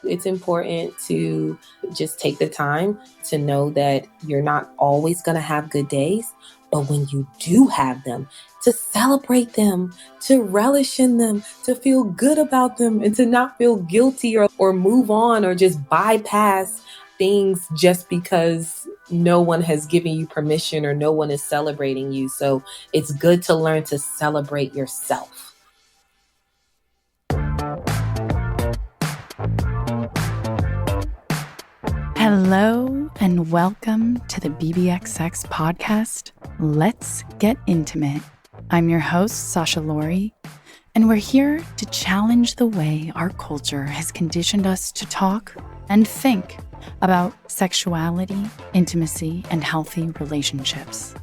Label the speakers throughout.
Speaker 1: It's important to just take the time to know that you're not always going to have good days, but when you do have them, to celebrate them, to relish in them, to feel good about them, and to not feel guilty or move on or just bypass things just because no one has given you permission or no one is celebrating you. So it's good to learn to celebrate yourself.
Speaker 2: Hello and welcome to the BBXX podcast, Let's Get Intimate. I'm your host, Sasha Lori, and we're here to challenge the way our culture has conditioned us to talk and think about sexuality, intimacy, and healthy relationships.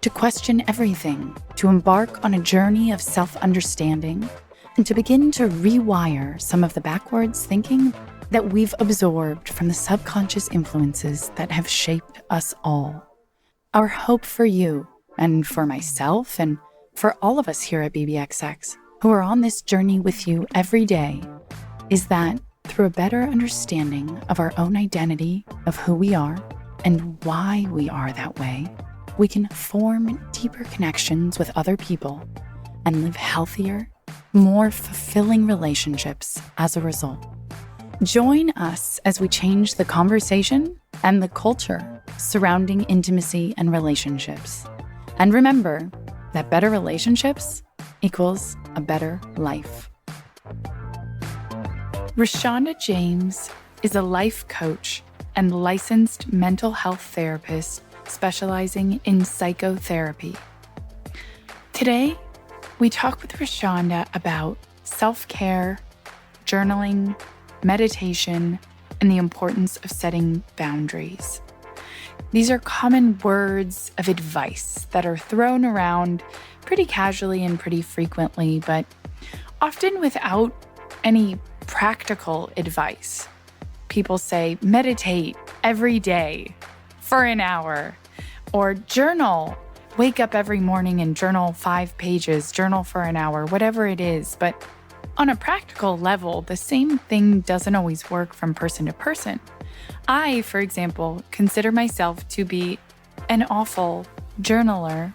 Speaker 2: To question everything, to embark on a journey of self-understanding, and to begin to rewire some of the backwards thinking that we've absorbed from the subconscious influences that have shaped us all. Our hope for you, and for myself, and for all of us here at BBXX, who are on this journey with you every day, is that through a better understanding of our own identity, of who we are, and why we are that way, we can form deeper connections with other people and live healthier, more fulfilling relationships as a result. Join us as we change the conversation and the culture surrounding intimacy and relationships. And remember that better relationships equals a better life. Rashawnda James is a life coach and licensed mental health therapist specializing in psychotherapy. Today, we talk with Rashawnda about self-care, journaling, meditation, and the importance of setting boundaries. These are common words of advice that are thrown around pretty casually and pretty frequently, but often without any practical advice. People say, meditate every day for an hour, or journal. Wake up every morning and journal 5 pages, journal for an hour, whatever it is. But on a practical level, the same thing doesn't always work from person to person. I, for example, consider myself to be an awful journaler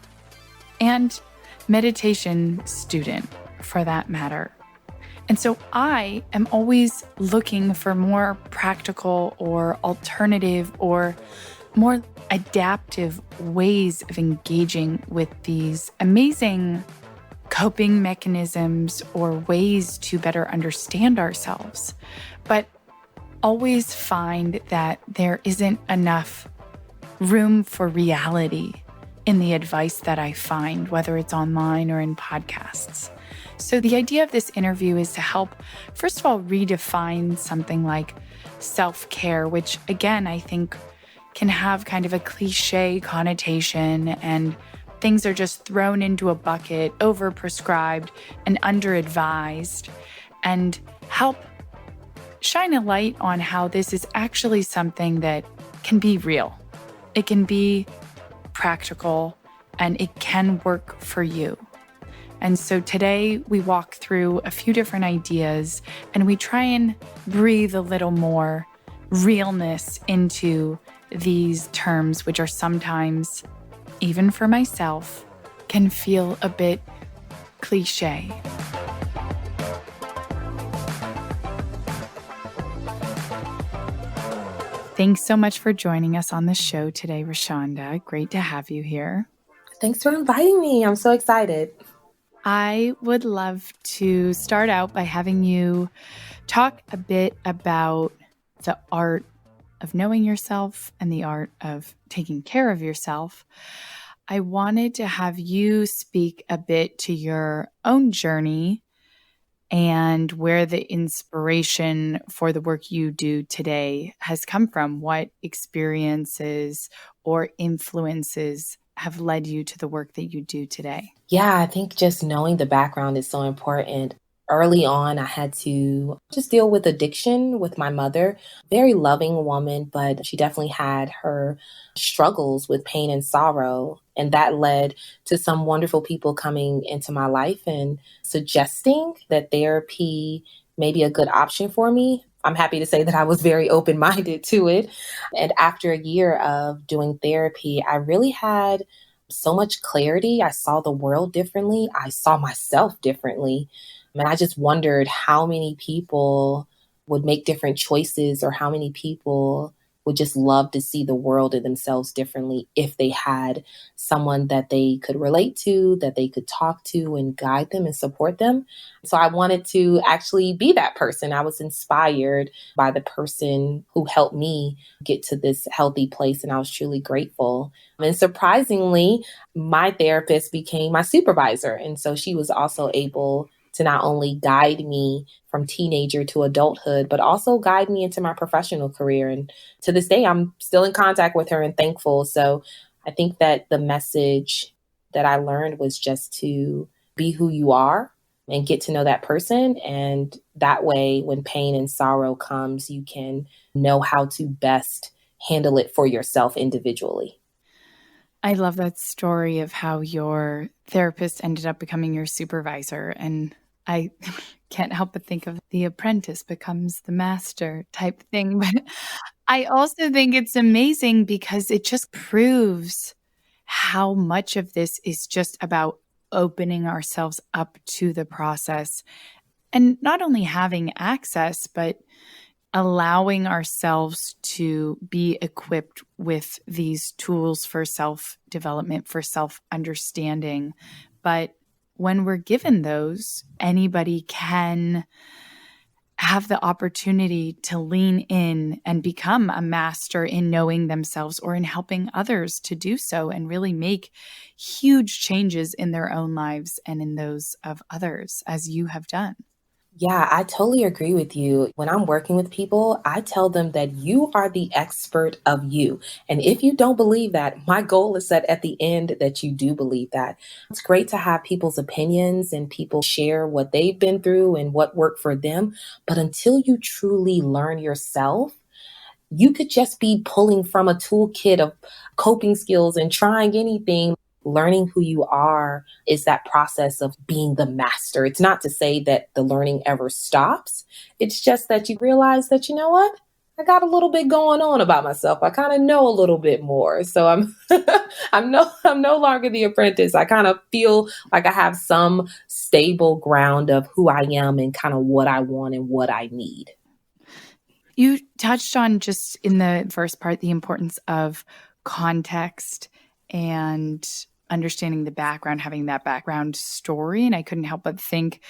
Speaker 2: and meditation student, for that matter. And so I am always looking for more practical or alternative or more adaptive ways of engaging with these amazing coping mechanisms or ways to better understand ourselves, but always find that there isn't enough room for reality in the advice that I find, whether it's online or in podcasts. So the idea of this interview is to help, first of all, redefine something like self-care, which again, I think can have kind of a cliché connotation, and things are just thrown into a bucket, overprescribed and underadvised, and help shine a light on how this is actually something that can be real. It can be practical and it can work for you. And so today we walk through a few different ideas and we try and breathe a little more realness into these terms, which are sometimes, even for myself, can feel a bit cliché. Thanks so much for joining us on the show today, Rashawnda. Great to have you here.
Speaker 1: Thanks for inviting me. I'm so excited.
Speaker 2: I would love to start out by having you talk a bit about the art of knowing yourself and the art of taking care of yourself. I wanted to have you speak a bit to your own journey and where the inspiration for the work you do today has come from. What experiences or influences have led you to the work that you do today?
Speaker 1: Yeah, I think just knowing the background is so important. Early on, I had to just deal with addiction with my mother. Very loving woman, but she definitely had her struggles with pain and sorrow. And that led to some wonderful people coming into my life and suggesting that therapy may be a good option for me. I'm happy to say that I was very open minded to it. And after a year of doing therapy, I really had so much clarity. I saw the world differently. I saw myself differently. And I just wondered how many people would make different choices, or how many people would just love to see the world and themselves differently if they had someone that they could relate to, that they could talk to and guide them and support them. So I wanted to actually be that person. I was inspired by the person who helped me get to this healthy place, and I was truly grateful. And surprisingly, my therapist became my supervisor. And so she was also able to not only guide me from teenager to adulthood, but also guide me into my professional career. And to this day, I'm still in contact with her and thankful. So I think that the message that I learned was just to be who you are and get to know that person. And that way, when pain and sorrow comes, you can know how to best handle it for yourself individually.
Speaker 2: I love that story of how your therapist ended up becoming your supervisor. And I can't help but think of the apprentice becomes the master type thing. But I also think it's amazing because it just proves how much of this is just about opening ourselves up to the process and not only having access, but allowing ourselves to be equipped with these tools for self development, for self understanding. But when we're given those, anybody can have the opportunity to lean in and become a master in knowing themselves or in helping others to do so and really make huge changes in their own lives and in those of others, as you have done.
Speaker 1: Yeah, I totally agree with you. When I'm working with people, I tell them that you are the expert of you. And if you don't believe that, my goal is that at the end that you do believe that. It's great to have people's opinions and people share what they've been through and what worked for them. But until you truly learn yourself, you could just be pulling from a toolkit of coping skills and trying anything. Learning who you are is that process of being the master. It's not to say that the learning ever stops. It's just that you realize that, you know what? I got a little bit going on about myself. I kind of know a little bit more. So I'm I'm no longer the apprentice. I kind of feel like I have some stable ground of who I am and kind of what I want and what I need.
Speaker 2: You touched on just in the first part the importance of context and understanding the background, having that background story. And I couldn't help but think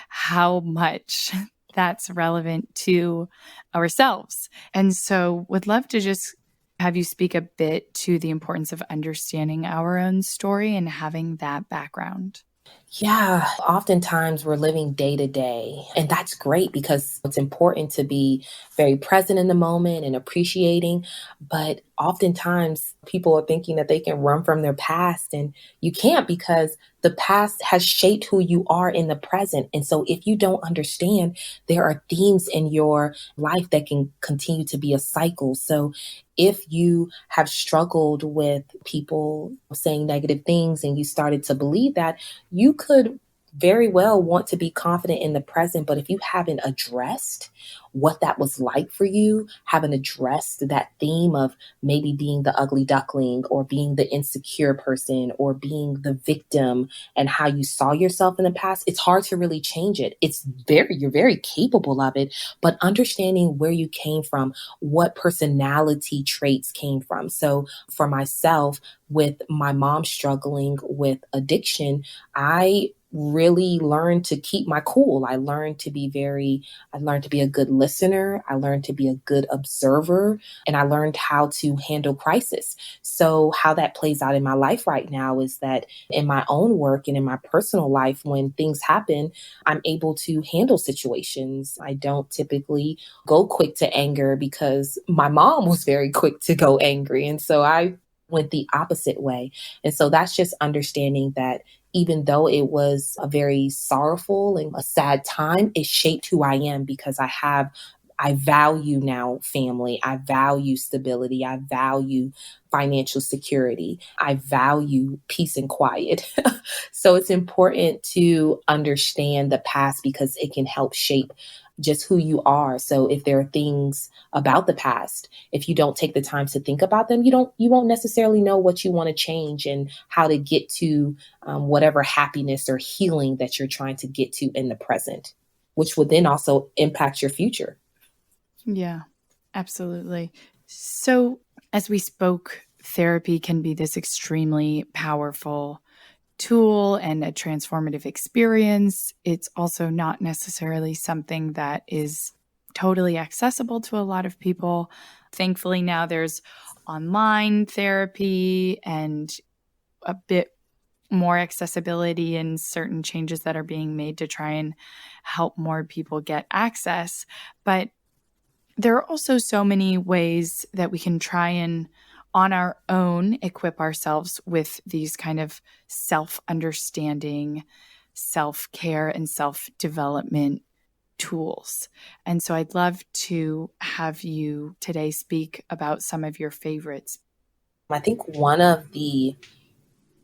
Speaker 2: how much that's relevant to ourselves. And so would love to just have you speak a bit to the importance of understanding our own story and having that background.
Speaker 1: Yeah, oftentimes we're living day to day, and that's great because it's important to be very present in the moment and appreciating. But oftentimes people are thinking that they can run from their past, and you can't because the past has shaped who you are in the present. And so if you don't understand, there are themes in your life that can continue to be a cycle. So if you have struggled with people saying negative things and you started to believe that, you could very well want to be confident in the present, but if you haven't addressed what that was like for you, haven't addressed that theme of maybe being the ugly duckling or being the insecure person or being the victim and how you saw yourself in the past, it's hard to really change it. You're very capable of it, but understanding where you came from, what personality traits came from. So for myself, with my mom struggling with addiction, I really learned to keep my cool. I learned to be a good listener. I learned to be a good observer, and I learned how to handle crisis. So how that plays out in my life right now is that in my own work and in my personal life, when things happen, I'm able to handle situations. I don't typically go quick to anger because my mom was very quick to go angry. And so I went the opposite way. And so that's just understanding that even though it was a very sorrowful and a sad time, it shaped who I am because I value now family. I value stability. I value financial security. I value peace and quiet. So it's important to understand the past because it can help shape just who you are. So if there are things about the past, if you don't take the time to think about them, you won't necessarily know what you want to change and how to get to whatever happiness or healing that you're trying to get to in the present, which will then also impact your future.
Speaker 2: Yeah, absolutely. So, as we spoke, therapy can be this extremely powerful tool and a transformative experience. It's also not necessarily something that is totally accessible to a lot of people. Thankfully, now there's online therapy and a bit more accessibility and certain changes that are being made to try and help more people get access. But there are also so many ways that we can try and on our own equip ourselves with these kind of self-understanding, self-care, and self-development tools. And so I'd love to have you today speak about some of your favorites.
Speaker 1: I think one of the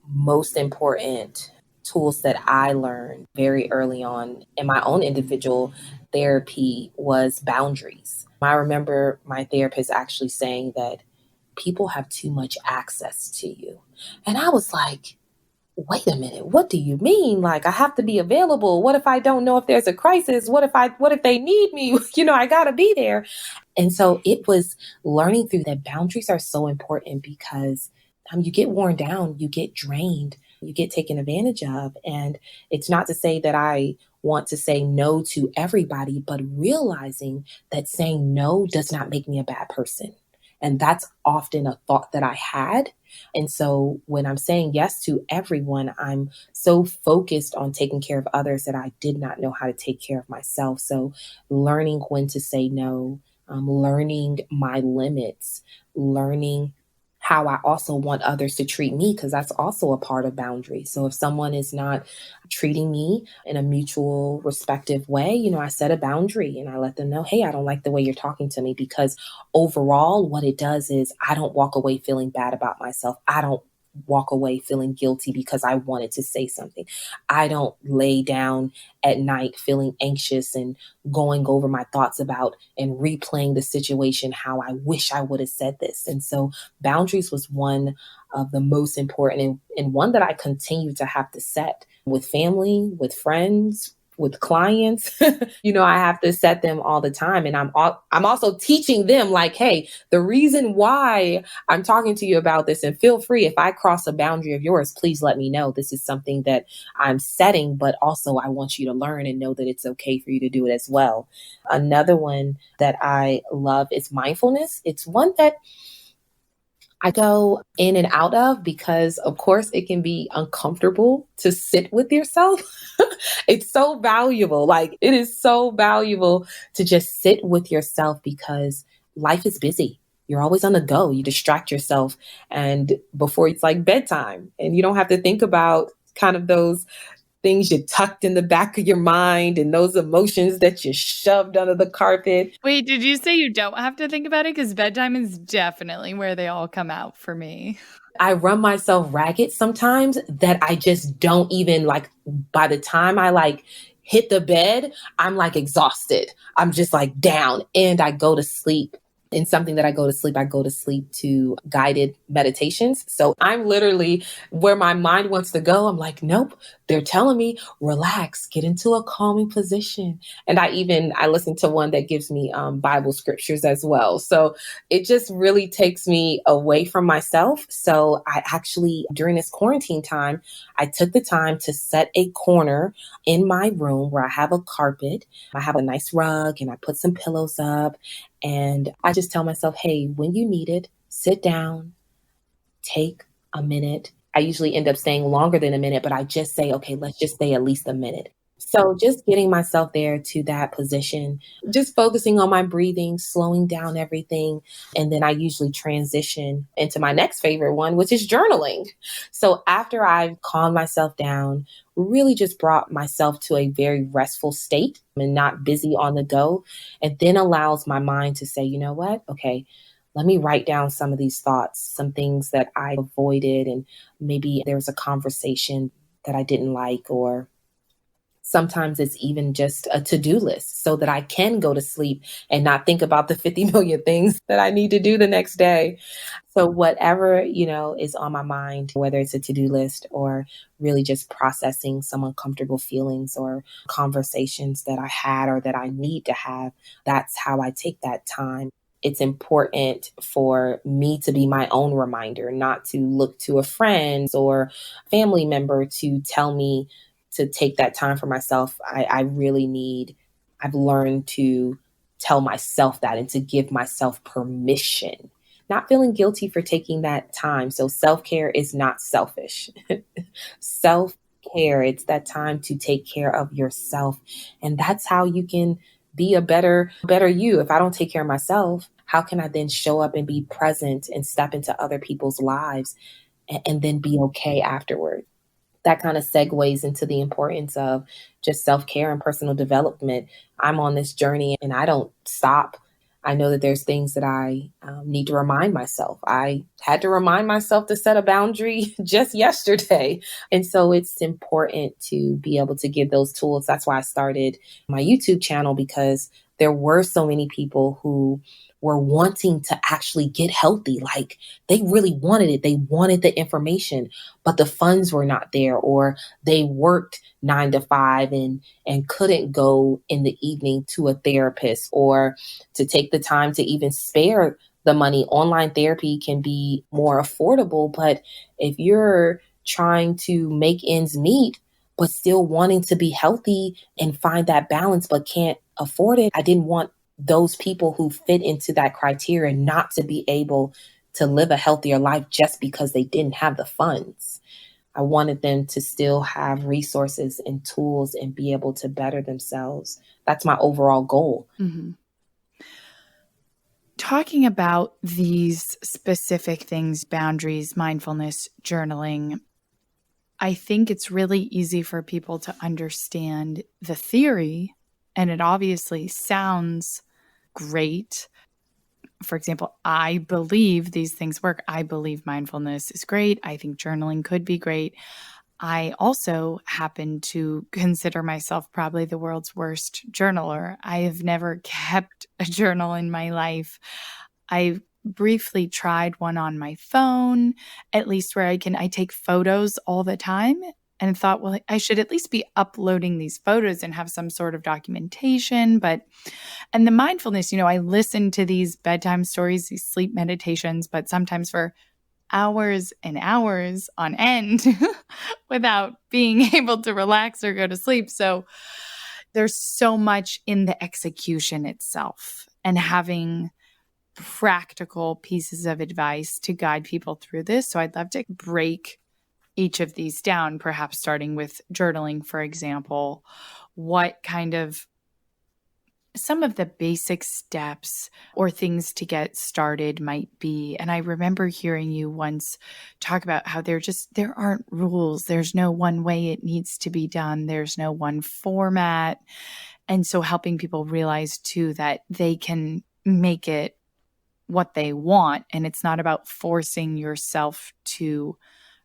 Speaker 1: most important tools that I learned very early on in my own individual therapy was boundaries. I remember my therapist actually saying that people have too much access to you. And I was like, wait a minute, what do you mean? Like, I have to be available. What if I don't know if there's a crisis? What if they need me? I got to be there. And so it was learning through that boundaries are so important because you get worn down, you get drained, you get taken advantage of. And it's not to say that I want to say no to everybody, but realizing that saying no does not make me a bad person. And that's often a thought that I had. And so when I'm saying yes to everyone, I'm so focused on taking care of others that I did not know how to take care of myself. So learning when to say no, learning my limits, learning how I also want others to treat me, because that's also a part of boundaries. So if someone is not treating me in a mutual respective way, I set a boundary and I let them know, hey, I don't like the way you're talking to me, because overall, what it does is I don't walk away feeling bad about myself. I don't walk away feeling guilty because I wanted to say something. I don't lay down at night feeling anxious and going over my thoughts about and replaying the situation, how I wish I would have said this. And so boundaries was one of the most important and one that I continue to have to set with family, with friends, with clients. I have to set them all the time. And I'm also teaching them like, hey, the reason why I'm talking to you about this, and feel free if I cross a boundary of yours, please let me know. This is something that I'm setting, but also I want you to learn and know that it's okay for you to do it as well. Another one that I love is mindfulness. It's one that I go in and out of because, of course, it can be uncomfortable to sit with yourself. It's so valuable. Like, it is so valuable to just sit with yourself because life is busy. You're always on the go. You distract yourself. And before it's like bedtime, and you don't have to think about kind of those things you tucked in the back of your mind and those emotions that you shoved under the carpet.
Speaker 2: Wait, did you say you don't have to think about it? Because bedtime is definitely where they all come out for me.
Speaker 1: I run myself ragged sometimes that I just don't even like, by the time I like hit the bed, I'm like exhausted. I'm just like down and I go to sleep. In something that I go to sleep to guided meditations. So I'm literally where my mind wants to go. I'm like, nope, they're telling me, relax, get into a calming position. And I listen to one that gives me Bible scriptures as well. So it just really takes me away from myself. So I actually, during this quarantine time, I took the time to set a corner in my room where I have a carpet. I have a nice rug and I put some pillows up. And I just tell myself, hey, when you need it, sit down, take a minute. I usually end up staying longer than a minute, but I just say, okay, let's just stay at least a minute. So just getting myself there to that position, just focusing on my breathing, slowing down everything. And then I usually transition into my next favorite one, which is journaling. So after I've calmed myself down, really just brought myself to a very restful state and not busy on the go, it then allows my mind to say, you know what? Okay, let me write down some of these thoughts, some things that I avoided, and maybe there was a conversation that I didn't like, or Sometimes it's even just a to-do list so that I can go to sleep and not think about the 50 million things that I need to do the next day. So whatever, is on my mind, whether it's a to-do list or really just processing some uncomfortable feelings or conversations that I had or that I need to have, that's how I take that time. It's important for me to be my own reminder, not to look to a friend or family member to tell me to take that time for myself. I really need, I've learned to tell myself that and to give myself permission, not feeling guilty for taking that time. So self-care is not selfish. Self-care, it's that time to take care of yourself. And that's how you can be a better you. If I don't take care of myself, how can I then show up and be present and step into other people's lives and then be okay afterward? That kind of segues into the importance of just self-care and personal development. I'm on this journey and I don't stop. I know that there's things that I need to remind myself. I had to remind myself to set a boundary just yesterday. And so it's important to be able to give those tools. That's why I started my YouTube channel, because there were so many people who were wanting to actually get healthy. Like they really wanted it. They wanted the information, but the funds were not there, or they worked 9 to 5 and couldn't go in the evening to a therapist or to take the time to even spare the money. Online therapy can be more affordable, but if you're trying to make ends meet, but still wanting to be healthy and find that balance, but can't afford it, I didn't want those people who fit into that criteria not to be able to live a healthier life just because they didn't have the funds. I wanted them to still have resources and tools and be able to better themselves. That's my overall goal.
Speaker 2: Mm-hmm. Talking about these specific things, boundaries, mindfulness, journaling, I think it's really easy for people to understand the theory, and it obviously sounds great. For example, I believe these things work. I believe mindfulness is great. I think journaling could be great. I also happen to consider myself probably the world's worst journaler. I have never kept a journal in my life. I briefly tried one on my phone, at least where I take photos all the time, and thought, well, I should at least be uploading these photos and have some sort of documentation. And the mindfulness, I listen to these bedtime stories, these sleep meditations, but sometimes for hours and hours on end without being able to relax or go to sleep. So there's so much in the execution itself, and having practical pieces of advice to guide people through this. So I'd love to break each of these down, perhaps starting with journaling, for example. What kind of some of the basic steps or things to get started might be. And I remember hearing you once talk about how there aren't rules. There's no one way it needs to be done. There's no one format. And so helping people realize too that they can make it what they want. And it's not about forcing yourself to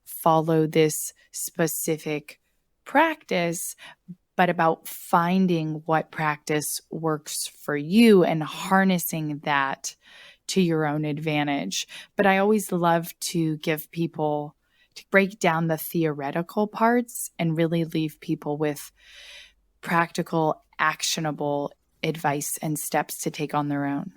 Speaker 2: follow this specific practice, but about finding what practice works for you and harnessing that to your own advantage. But I always love to give people to break down the theoretical parts and really leave people with practical, actionable advice and steps to take on their own.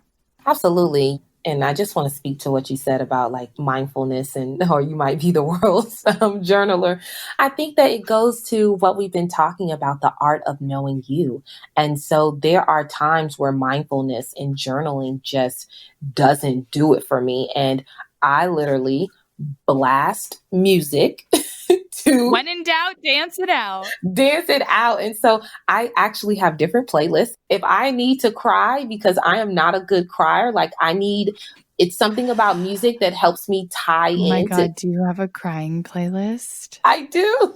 Speaker 1: Absolutely. And I just want to speak to what you said about like mindfulness or you might be the world's journaler. I think that it goes to what we've been talking about, the art of knowing you. And so there are times where mindfulness and journaling just doesn't do it for me. And I literally blast music to
Speaker 2: when in doubt, dance it out.
Speaker 1: Dance it out. And so I actually have different playlists. If I need to cry because I am not a good crier, it's something about music that helps me tie in.
Speaker 2: Oh my God, do you have a crying playlist?
Speaker 1: I do.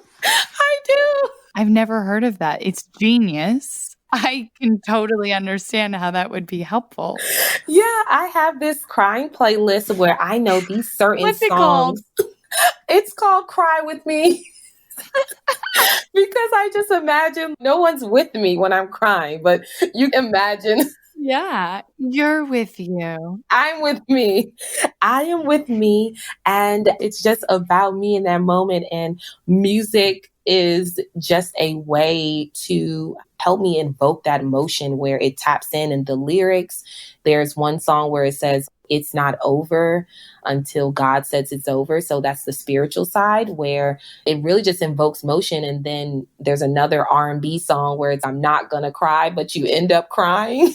Speaker 2: I've never heard of that. It's genius. I can totally understand how that would be helpful.
Speaker 1: Yeah, I have this crying playlist where I know these certain
Speaker 2: What's
Speaker 1: songs.
Speaker 2: it called?
Speaker 1: It's called Cry With Me. Because I just imagine no one's with me when I'm crying, but you can imagine
Speaker 2: Yeah, you're with you.
Speaker 1: I'm with me. I am with me. And it's just about me in that moment. And music is just a way to help me invoke that emotion where it taps in. And the lyrics, there's one song where it says, it's not over until God says it's over. So that's the spiritual side where it really just invokes motion. And then there's another R&B song where it's, I'm not going to cry, but you end up crying.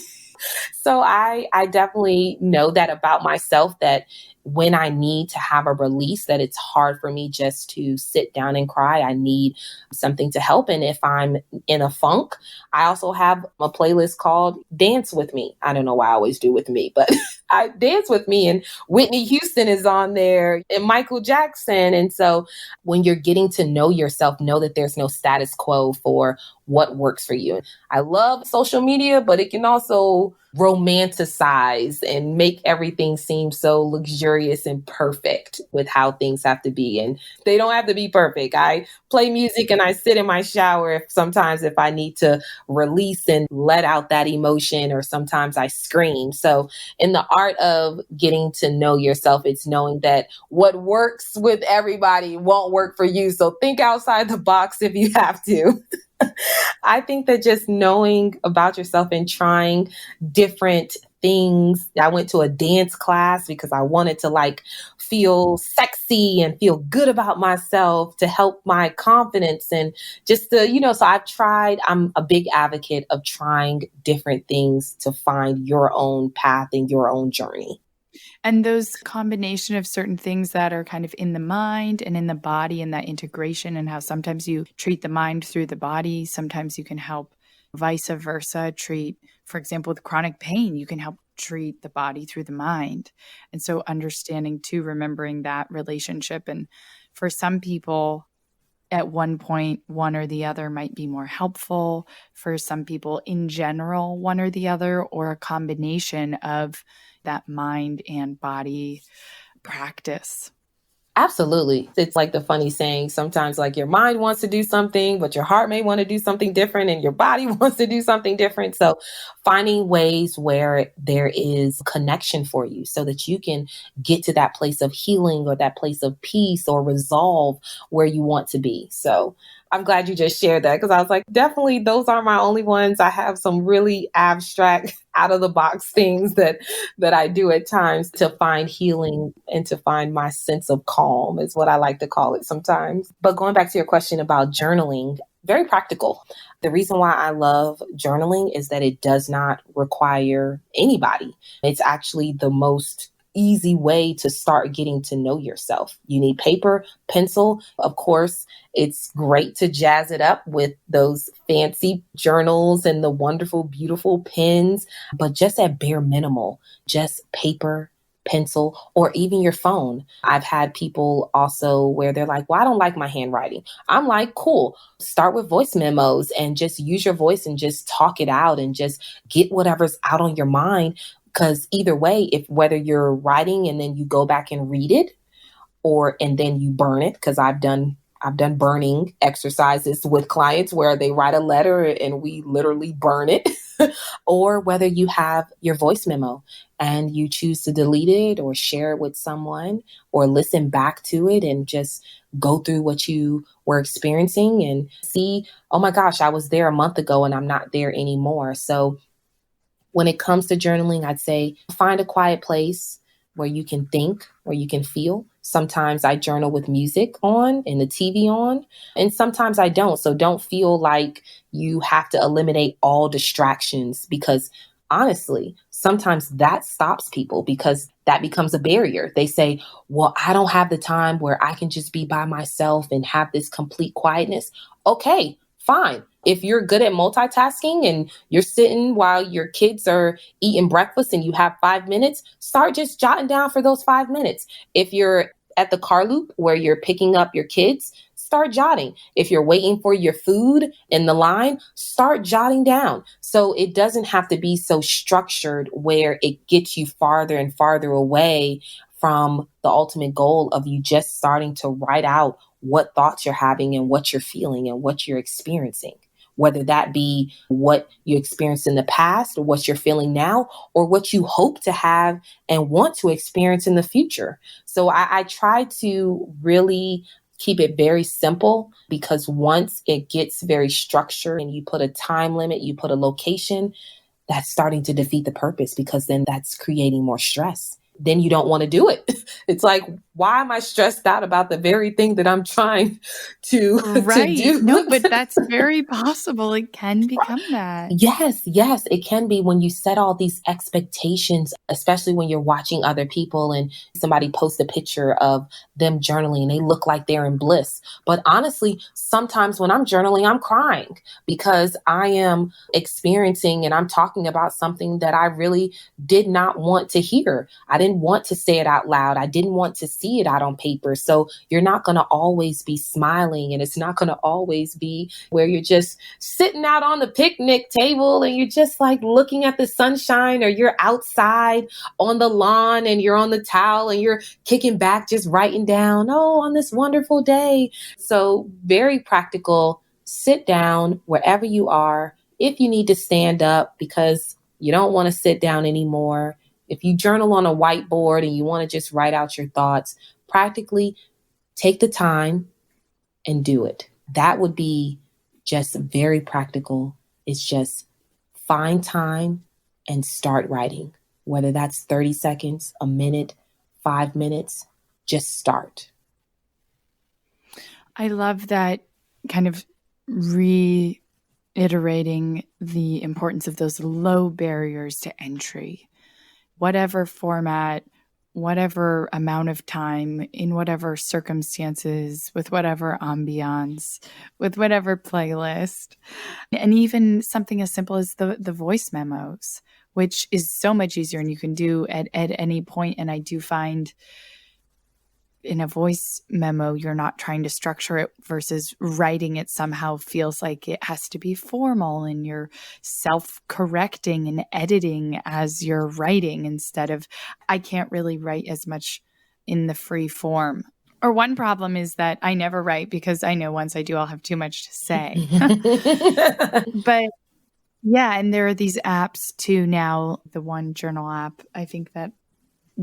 Speaker 1: So I definitely know that about myself, that when I need to have a release, that it's hard for me just to sit down and cry. I need something to help. And if I'm in a funk, I also have a playlist called Dance With Me. I don't know why I always do with me, but I dance with me, and Whitney Houston is on there and Michael Jackson. And so when you're getting to know yourself, know that there's no status quo for what works for you. I love social media, but it can also romanticize and make everything seem so luxurious and perfect with how things have to be. And they don't have to be perfect. I play music and I sit in my shower sometimes if I need to release and let out that emotion, or sometimes I scream. So in the art of getting to know yourself, it's knowing that what works with everybody won't work for you. So think outside the box if you have to. I think that just knowing about yourself and trying different things. I went to a dance class because I wanted to feel sexy and feel good about myself to help my confidence and just so I'm a big advocate of trying different things to find your own path and your own journey.
Speaker 2: And those combination of certain things that are kind of in the mind and in the body, and that integration, and how sometimes you treat the mind through the body. Sometimes you can help vice versa treat, for example, with chronic pain, you can help treat the body through the mind. And so understanding too, remembering that relationship. And for some people, at one point, one or the other might be more helpful. For some people, in general, one or the other, or a combination of that mind and body practice.
Speaker 1: Absolutely. It's like the funny saying, sometimes your mind wants to do something, but your heart may want to do something different and your body wants to do something different. So finding ways where there is connection for you so that you can get to that place of healing or that place of peace or resolve where you want to be. So I'm glad you just shared that, because I was like, definitely those are my only ones. I have some really abstract, out of the box things that I do at times to find healing and to find my sense of calm, is what I like to call it sometimes. But going back to your question about journaling, very practical. The reason why I love journaling is that it does not require anybody. It's actually the most easy way to start getting to know yourself. You need paper, pencil. Of course, it's great to jazz it up with those fancy journals and the wonderful, beautiful pens, but just at bare minimal, just paper, pencil, or even your phone. I've had people also where they're like, well, I don't like my handwriting. I'm like, cool. Start with voice memos and just use your voice and just talk it out and just get whatever's out on your mind. Because either way, if whether you're writing and then you go back and read it, and then you burn it, because I've done burning exercises with clients where they write a letter and we literally burn it, or whether you have your voice memo and you choose to delete it or share it with someone or listen back to it and just go through what you were experiencing and see, oh my gosh, I was there a month ago and I'm not there anymore. So when it comes to journaling, I'd say find a quiet place where you can think, where you can feel. Sometimes I journal with music on and the TV on, and sometimes I don't. So don't feel like you have to eliminate all distractions, because honestly, sometimes that stops people because that becomes a barrier. They say, well, I don't have the time where I can just be by myself and have this complete quietness. Okay, fine. If you're good at multitasking and you're sitting while your kids are eating breakfast and you have 5 minutes, start just jotting down for those 5 minutes. If you're at the car loop where you're picking up your kids, start jotting. If you're waiting for your food in the line, start jotting down. So it doesn't have to be so structured where it gets you farther and farther away from the ultimate goal of you just starting to write out what thoughts you're having and what you're feeling and what you're experiencing, whether that be what you experienced in the past or what you're feeling now, or what you hope to have and want to experience in the future. So I try to really keep it very simple, because once it gets very structured and you put a time limit, you put a location, that's starting to defeat the purpose, because then that's creating more stress. Then you don't want to do it. It's like, why am I stressed out about the very thing that I'm trying to
Speaker 2: Right.
Speaker 1: do?
Speaker 2: No, but that's very possible. It can become that.
Speaker 1: Yes, it can be when you set all these expectations, especially when you're watching other people and somebody posts a picture of them journaling. They look like they're in bliss. But honestly, sometimes when I'm journaling, I'm crying because I am experiencing and I'm talking about something that I really did not want to hear. I didn't want to say it out loud. I didn't want to see it out on paper. So you're not going to always be smiling, and it's not going to always be where you're just sitting out on the picnic table and you're just like looking at the sunshine, or you're outside on the lawn and you're on the towel and you're kicking back, just writing down, oh, on this wonderful day. So very practical. Sit down wherever you are. If you need to stand up because you don't want to sit down anymore, if you journal on a whiteboard and you want to just write out your thoughts, practically take the time and do it. That would be just very practical. It's just find time and start writing, whether that's 30 seconds, a minute, 5 minutes, just start.
Speaker 2: I love that kind of reiterating the importance of those low barriers to entry. Whatever format, whatever amount of time, in whatever circumstances, with whatever ambiance, with whatever playlist, and even something as simple as the voice memos, which is so much easier and you can do at any point. And I do find in a voice memo, you're not trying to structure it, versus writing it somehow feels like it has to be formal and you're self-correcting and editing as you're writing, instead of, I can't really write as much in the free form. Or one problem is that I never write because I know once I do, I'll have too much to say. But yeah, and there are these apps too now, the One Journal app, I think that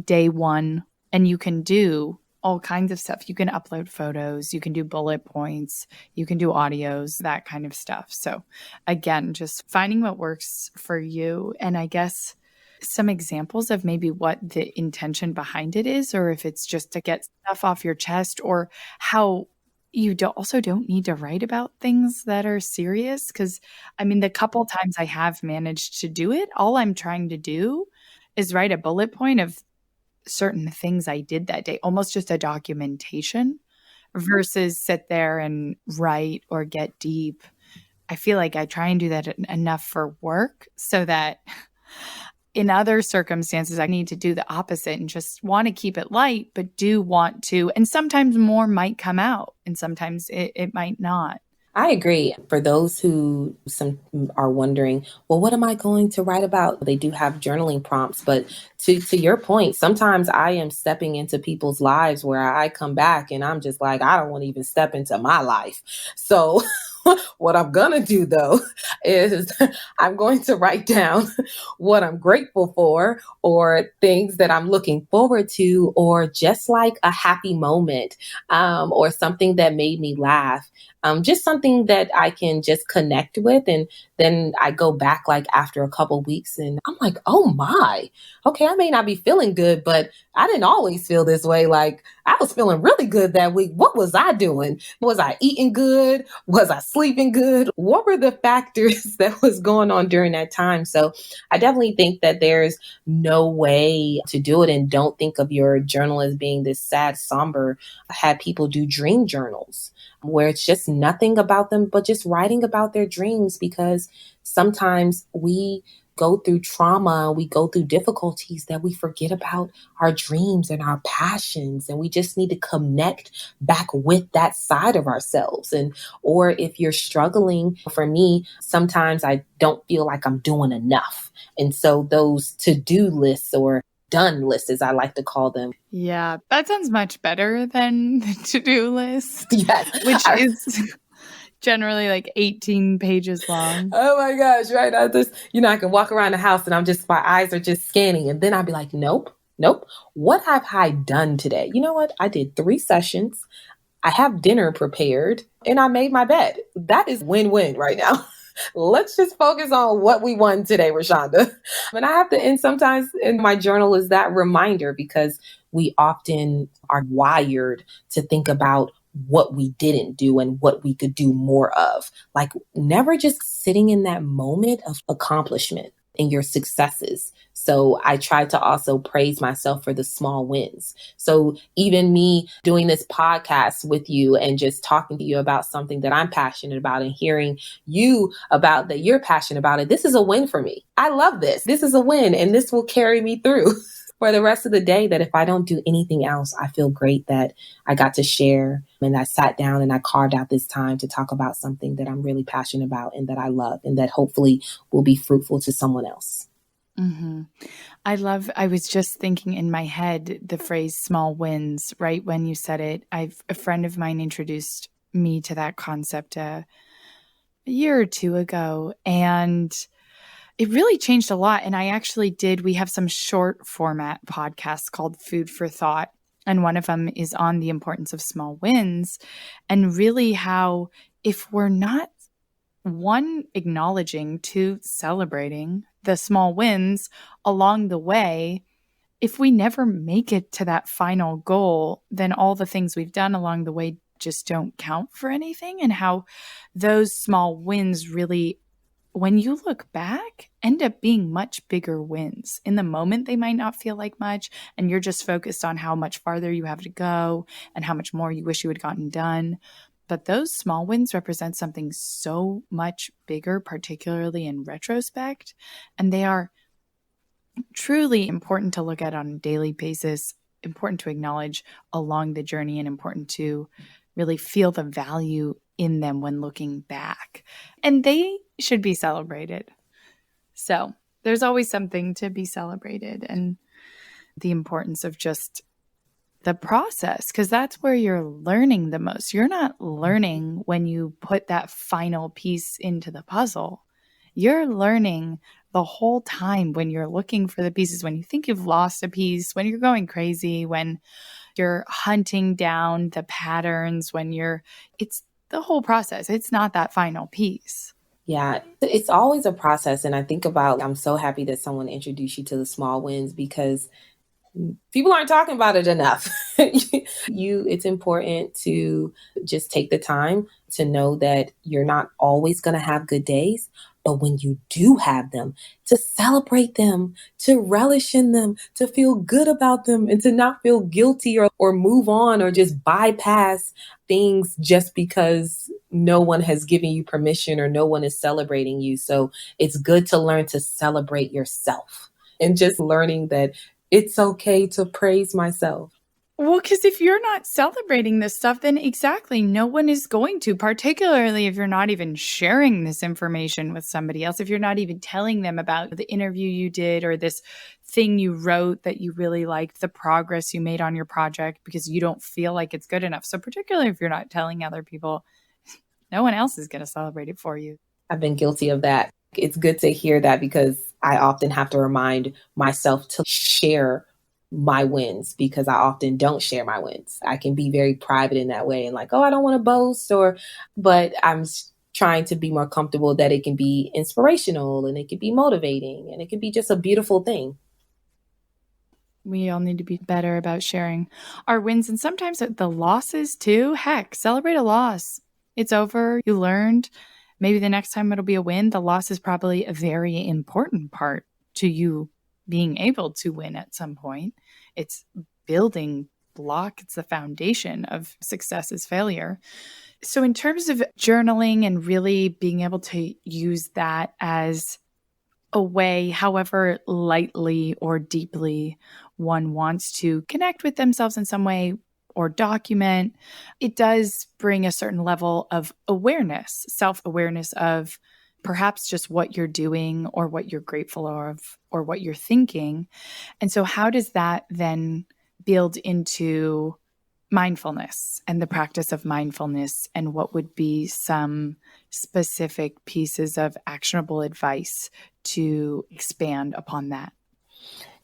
Speaker 2: Day One, and you can do all kinds of stuff. You can upload photos, you can do bullet points, you can do audios, that kind of stuff. So again, just finding what works for you. And I guess some examples of maybe what the intention behind it is, or if it's just to get stuff off your chest, or how you also don't need to write about things that are serious. Because I mean, the couple times I have managed to do it, all I'm trying to do is write a bullet point of certain things I did that day, almost just a documentation, versus sit there and write or get deep. I feel like I try and do that enough for work so that in other circumstances, I need to do the opposite and just want to keep it light, but do want to. And sometimes more might come out and sometimes it might not.
Speaker 1: I agree. For those who some are wondering, well, what am I going to write about? They do have journaling prompts, but to your point, sometimes I am stepping into people's lives where I come back and I'm just like, I don't want to even step into my life. So what I'm going to do though is I'm going to write down what I'm grateful for, or things that I'm looking forward to, or just like a happy moment, or something that made me laugh. Just something that I can just connect with. And then I go back like after a couple weeks and I'm like, oh my, okay, I may not be feeling good, but I didn't always feel this way. Like I was feeling really good that week. What was I doing? Was I eating good? Was I sleeping good? What were the factors that was going on during that time? So I definitely think that there's no way to do it. And don't think of your journal as being this sad, somber. I had people do dream journals where it's just nothing about them, but just writing about their dreams, because sometimes we go through trauma, we go through difficulties that we forget about our dreams and our passions. And we just need to connect back with that side of ourselves. And, or if you're struggling, for me, sometimes I don't feel like I'm doing enough. And so those to-do lists or done list, as I like to call them.
Speaker 2: Yeah, that sounds much better than the to-do list,
Speaker 1: Yes.
Speaker 2: which is generally like 18 pages long.
Speaker 1: Oh my gosh, right? I can walk around the house and my eyes are just scanning. And then I'd be like, nope, nope. What have I done today? You know what? I did 3 sessions. I have dinner prepared and I made my bed. That is win-win right now. Let's just focus on what we won today, Rashawnda. And I have to end sometimes in my journal is that reminder, because we often are wired to think about what we didn't do and what we could do more of. Like never just sitting in that moment of accomplishment and your successes. So I try to also praise myself for the small wins. So even me doing this podcast with you and just talking to you about something that I'm passionate about and hearing you about that you're passionate about it, this is a win for me. I love this. This is a win, and this will carry me through for the rest of the day, that if I don't do anything else, I feel great that I got to share and I sat down and I carved out this time to talk about something that I'm really passionate about and that I love and that hopefully will be fruitful to someone else.
Speaker 2: Mm-hmm. I was just thinking in my head the phrase small wins, right? When you said it, a friend of mine introduced me to that concept a year or 2 ago, and it really changed a lot. And we have some short format podcasts called Food for Thought. And one of them is on the importance of small wins and really how if we're not, one, acknowledging, two, celebrating the small wins along the way, if we never make it to that final goal, then all the things we've done along the way just don't count for anything. And how those small wins really, when you look back, end up being much bigger wins. In the moment, they might not feel like much, and you're just focused on how much farther you have to go and how much more you wish you had gotten done. But those small wins represent something so much bigger, particularly in retrospect, and they are truly important to look at on a daily basis, important to acknowledge along the journey, and important to really feel the value in them when looking back. And they should be celebrated. So there's always something to be celebrated, and the importance of just the process, because that's where you're learning the most. You're not learning when you put that final piece into the puzzle. You're learning the whole time when you're looking for the pieces, when you think you've lost a piece, when you're going crazy, when you're hunting down the patterns, it's the whole process. It's not that final piece.
Speaker 1: Yeah, it's always a process. And I think about, I'm so happy that someone introduced you to the small wins, because people aren't talking about it enough. It's important to just take the time to know that you're not always going to have good days, but when you do have them, to celebrate them, to relish in them, to feel good about them, and to not feel guilty or move on or just bypass things just because no one has given you permission or no one is celebrating you. So it's good to learn to celebrate yourself and just learning that it's okay to praise myself.
Speaker 2: Well, because if you're not celebrating this stuff, then exactly no one is going to, particularly if you're not even sharing this information with somebody else, if you're not even telling them about the interview you did or this thing you wrote that you really liked, the progress you made on your project, because you don't feel like it's good enough. So particularly if you're not telling other people, no one else is going to celebrate it for you.
Speaker 1: I've been guilty of that. It's good to hear that, because I often have to remind myself to share my wins, because I often don't share my wins. I can be very private in that way and like, oh, I don't want to boast, but I'm trying to be more comfortable that it can be inspirational and it can be motivating and it can be just a beautiful thing.
Speaker 2: We all need to be better about sharing our wins, and sometimes the losses too. Heck, celebrate a loss. It's over. You learned. Maybe the next time it'll be a win. The loss is probably a very important part to you being able to win at some point. It's building block. It's the foundation of success is failure. So in terms of journaling and really being able to use that as a way, however lightly or deeply one wants to connect with themselves in some way or document, it does bring a certain level of awareness, self-awareness of perhaps just what you're doing or what you're grateful of or what you're thinking. And so how does that then build into mindfulness and the practice of mindfulness, and what would be some specific pieces of actionable advice to expand upon that?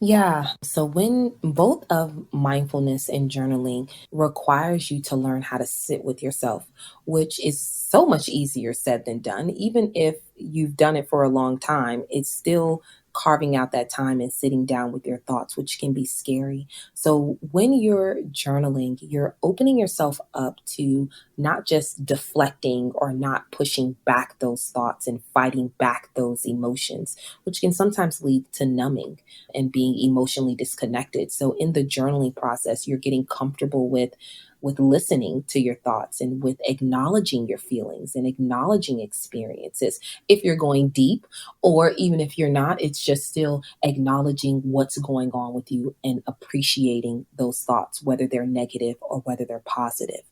Speaker 1: Yeah. So when both of mindfulness and journaling requires you to learn how to sit with yourself, which is so much easier said than done. Even if you've done it for a long time, it's still carving out that time and sitting down with your thoughts, which can be scary. So when you're journaling, you're opening yourself up to not just deflecting or not pushing back those thoughts and fighting back those emotions, which can sometimes lead to numbing and being emotionally disconnected. So in the journaling process, you're getting comfortable with listening to your thoughts and with acknowledging your feelings and acknowledging experiences. If you're going deep, or even if you're not, it's just still acknowledging what's going on with you and appreciating those thoughts, whether they're negative or whether they're positive.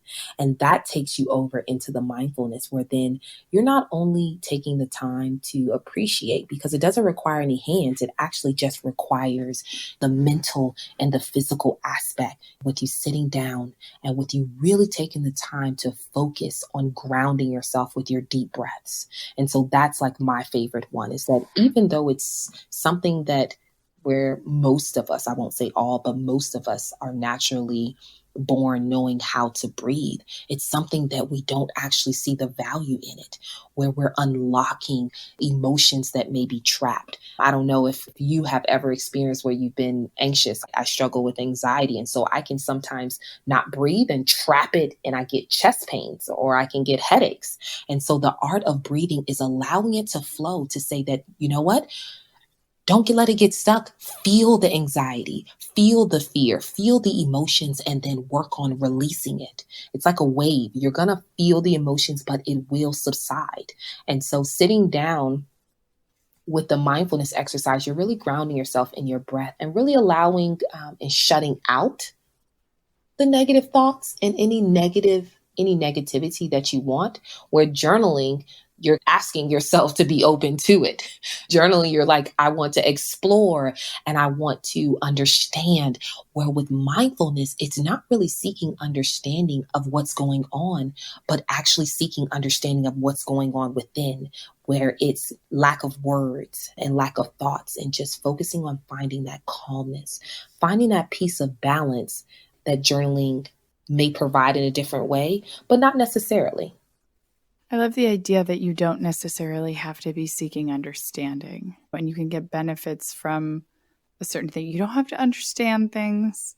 Speaker 1: And that takes you over into the mindfulness, where then you're not only taking the time to appreciate, because it doesn't require any hands, it actually just requires the mental and the physical aspect, with you sitting down and with you really taking the time to focus on grounding yourself with your deep breaths. And so that's like my favorite one, is that even though it's something that where most of us, I won't say all, but most of us are naturally born knowing how to breathe. It's something that we don't actually see the value in it, where we're unlocking emotions that may be trapped. I don't know if you have ever experienced where you've been anxious. I struggle with anxiety. And so I can sometimes not breathe and trap it, and I get chest pains or I can get headaches. And so the art of breathing is allowing it to flow, to say that, you know what? Let it get stuck. Feel the anxiety, feel the fear, feel the emotions, and then work on releasing it. It's like a wave. You're going to feel the emotions, but it will subside. And so sitting down with the mindfulness exercise, you're really grounding yourself in your breath and really allowing and shutting out the negative thoughts and any negativity that you want. Where journaling, you're asking yourself to be open to it. Journaling, you're like, I want to explore and I want to understand. Where with mindfulness, it's not really seeking understanding of what's going on, but actually seeking understanding of what's going on within, where it's lack of words and lack of thoughts, and just focusing on finding that calmness, finding that piece of balance that journaling may provide in a different way, but not necessarily.
Speaker 2: I love the idea that you don't necessarily have to be seeking understanding, and you can get benefits from a certain thing. You don't have to understand things.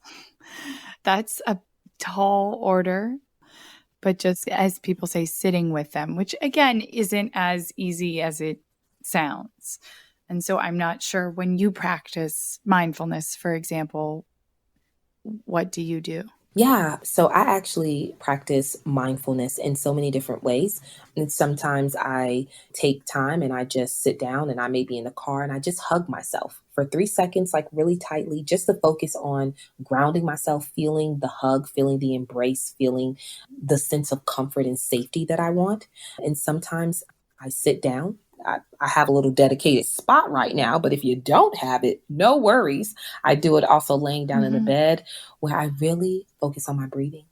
Speaker 2: That's a tall order, but just, as people say, sitting with them, which again isn't as easy as it sounds. And so I'm not sure, when you practice mindfulness, for example, what do you do?
Speaker 1: Yeah, so I actually practice mindfulness in so many different ways. And sometimes I take time and I just sit down, and I may be in the car and I just hug myself for 3 seconds, like really tightly, just to focus on grounding myself, feeling the hug, feeling the embrace, feeling the sense of comfort and safety that I want. And sometimes I sit down. I have a little dedicated spot right now, but if you don't have it, no worries. I do it also laying down in the bed, where I really focus on my breathing.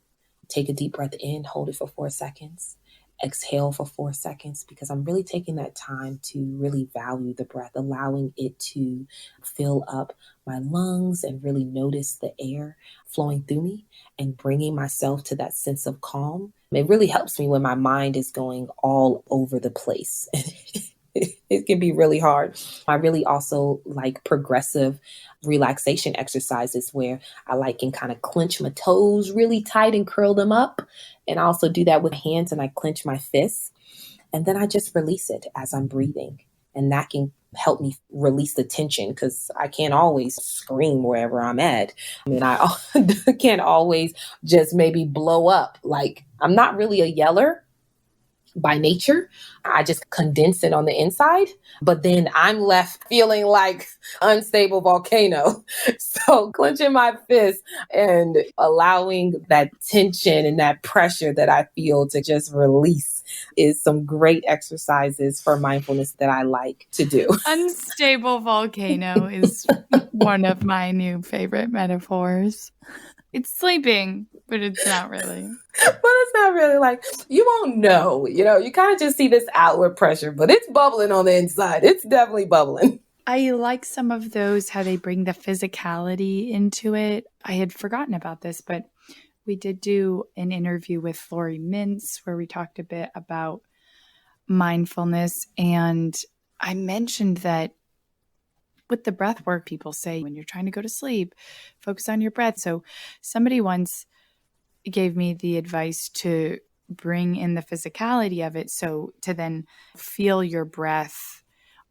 Speaker 1: Take a deep breath in, hold it for 4 seconds, exhale for 4 seconds, because I'm really taking that time to really value the breath, allowing it to fill up my lungs and really notice the air flowing through me and bringing myself to that sense of calm. It really helps me when my mind is going all over the place. It can be really hard. I really also like progressive relaxation exercises, where I like can kind of clench my toes really tight and curl them up. And I also do that with hands, and I clench my fists. And then I just release it as I'm breathing. And that can help me release the tension, because I can't always scream wherever I'm at. I mean, I can't always just maybe blow up. Like, I'm not really a yeller by nature. I just condense it on the inside, but then I'm left feeling like unstable volcano. So clenching my fist and allowing that tension and that pressure that I feel to just release is some great exercises for mindfulness that I like to do.
Speaker 2: Unstable volcano is one of my new favorite metaphors. It's sleeping, but it's not really.
Speaker 1: But it's not really like, you won't know, you kind of just see this outward pressure, but it's bubbling on the inside. It's definitely bubbling.
Speaker 2: I like some of those, how they bring the physicality into it. I had forgotten about this, but we did do an interview with Lori Mintz where we talked a bit about mindfulness. And I mentioned that with the breath work, people say when you're trying to go to sleep, focus on your breath. So somebody once gave me the advice to bring in the physicality of it. So to then feel your breath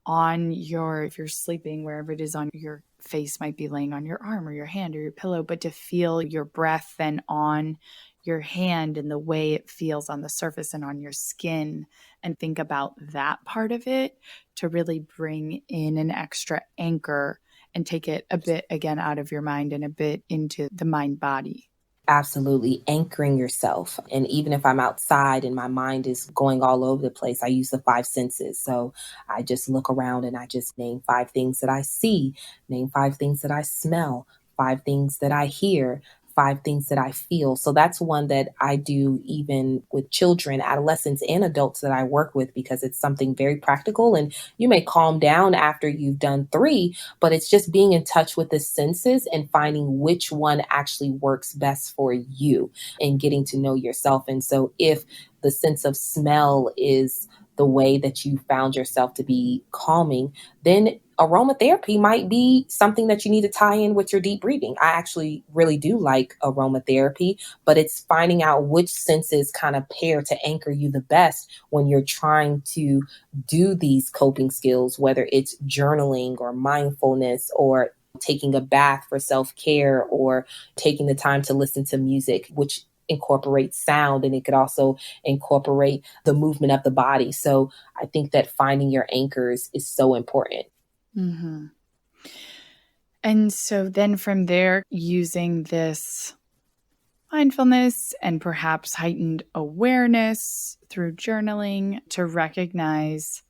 Speaker 2: on if you're sleeping, wherever it is on your face, might be laying on your arm or your hand or your pillow, but to feel your breath then on your hand and the way it feels on the surface and on your skin, and think about that part of it to really bring in an extra anchor and take it a bit again out of your mind and a bit into the mind body.
Speaker 1: Absolutely. Anchoring yourself. And even if I'm outside and my mind is going all over the place, I use the five senses. So I just look around and I just name five things that I see, name five things that I smell, five things that I hear, five things that I feel. So that's one that I do even with children, adolescents, and adults that I work with, because it's something very practical. And you may calm down after you've done three, but it's just being in touch with the senses and finding which one actually works best for you and getting to know yourself. And so if the sense of smell is the way that you found yourself to be calming, then aromatherapy might be something that you need to tie in with your deep breathing. I actually really do like aromatherapy, but it's finding out which senses kind of pair to anchor you the best when you're trying to do these coping skills, whether it's journaling or mindfulness or taking a bath for self-care or taking the time to listen to music, which incorporates sound, and it could also incorporate the movement of the body. So I think that finding your anchors is so important.
Speaker 2: Mm-hmm. And so then from there, using this mindfulness and perhaps heightened awareness through journaling to recognize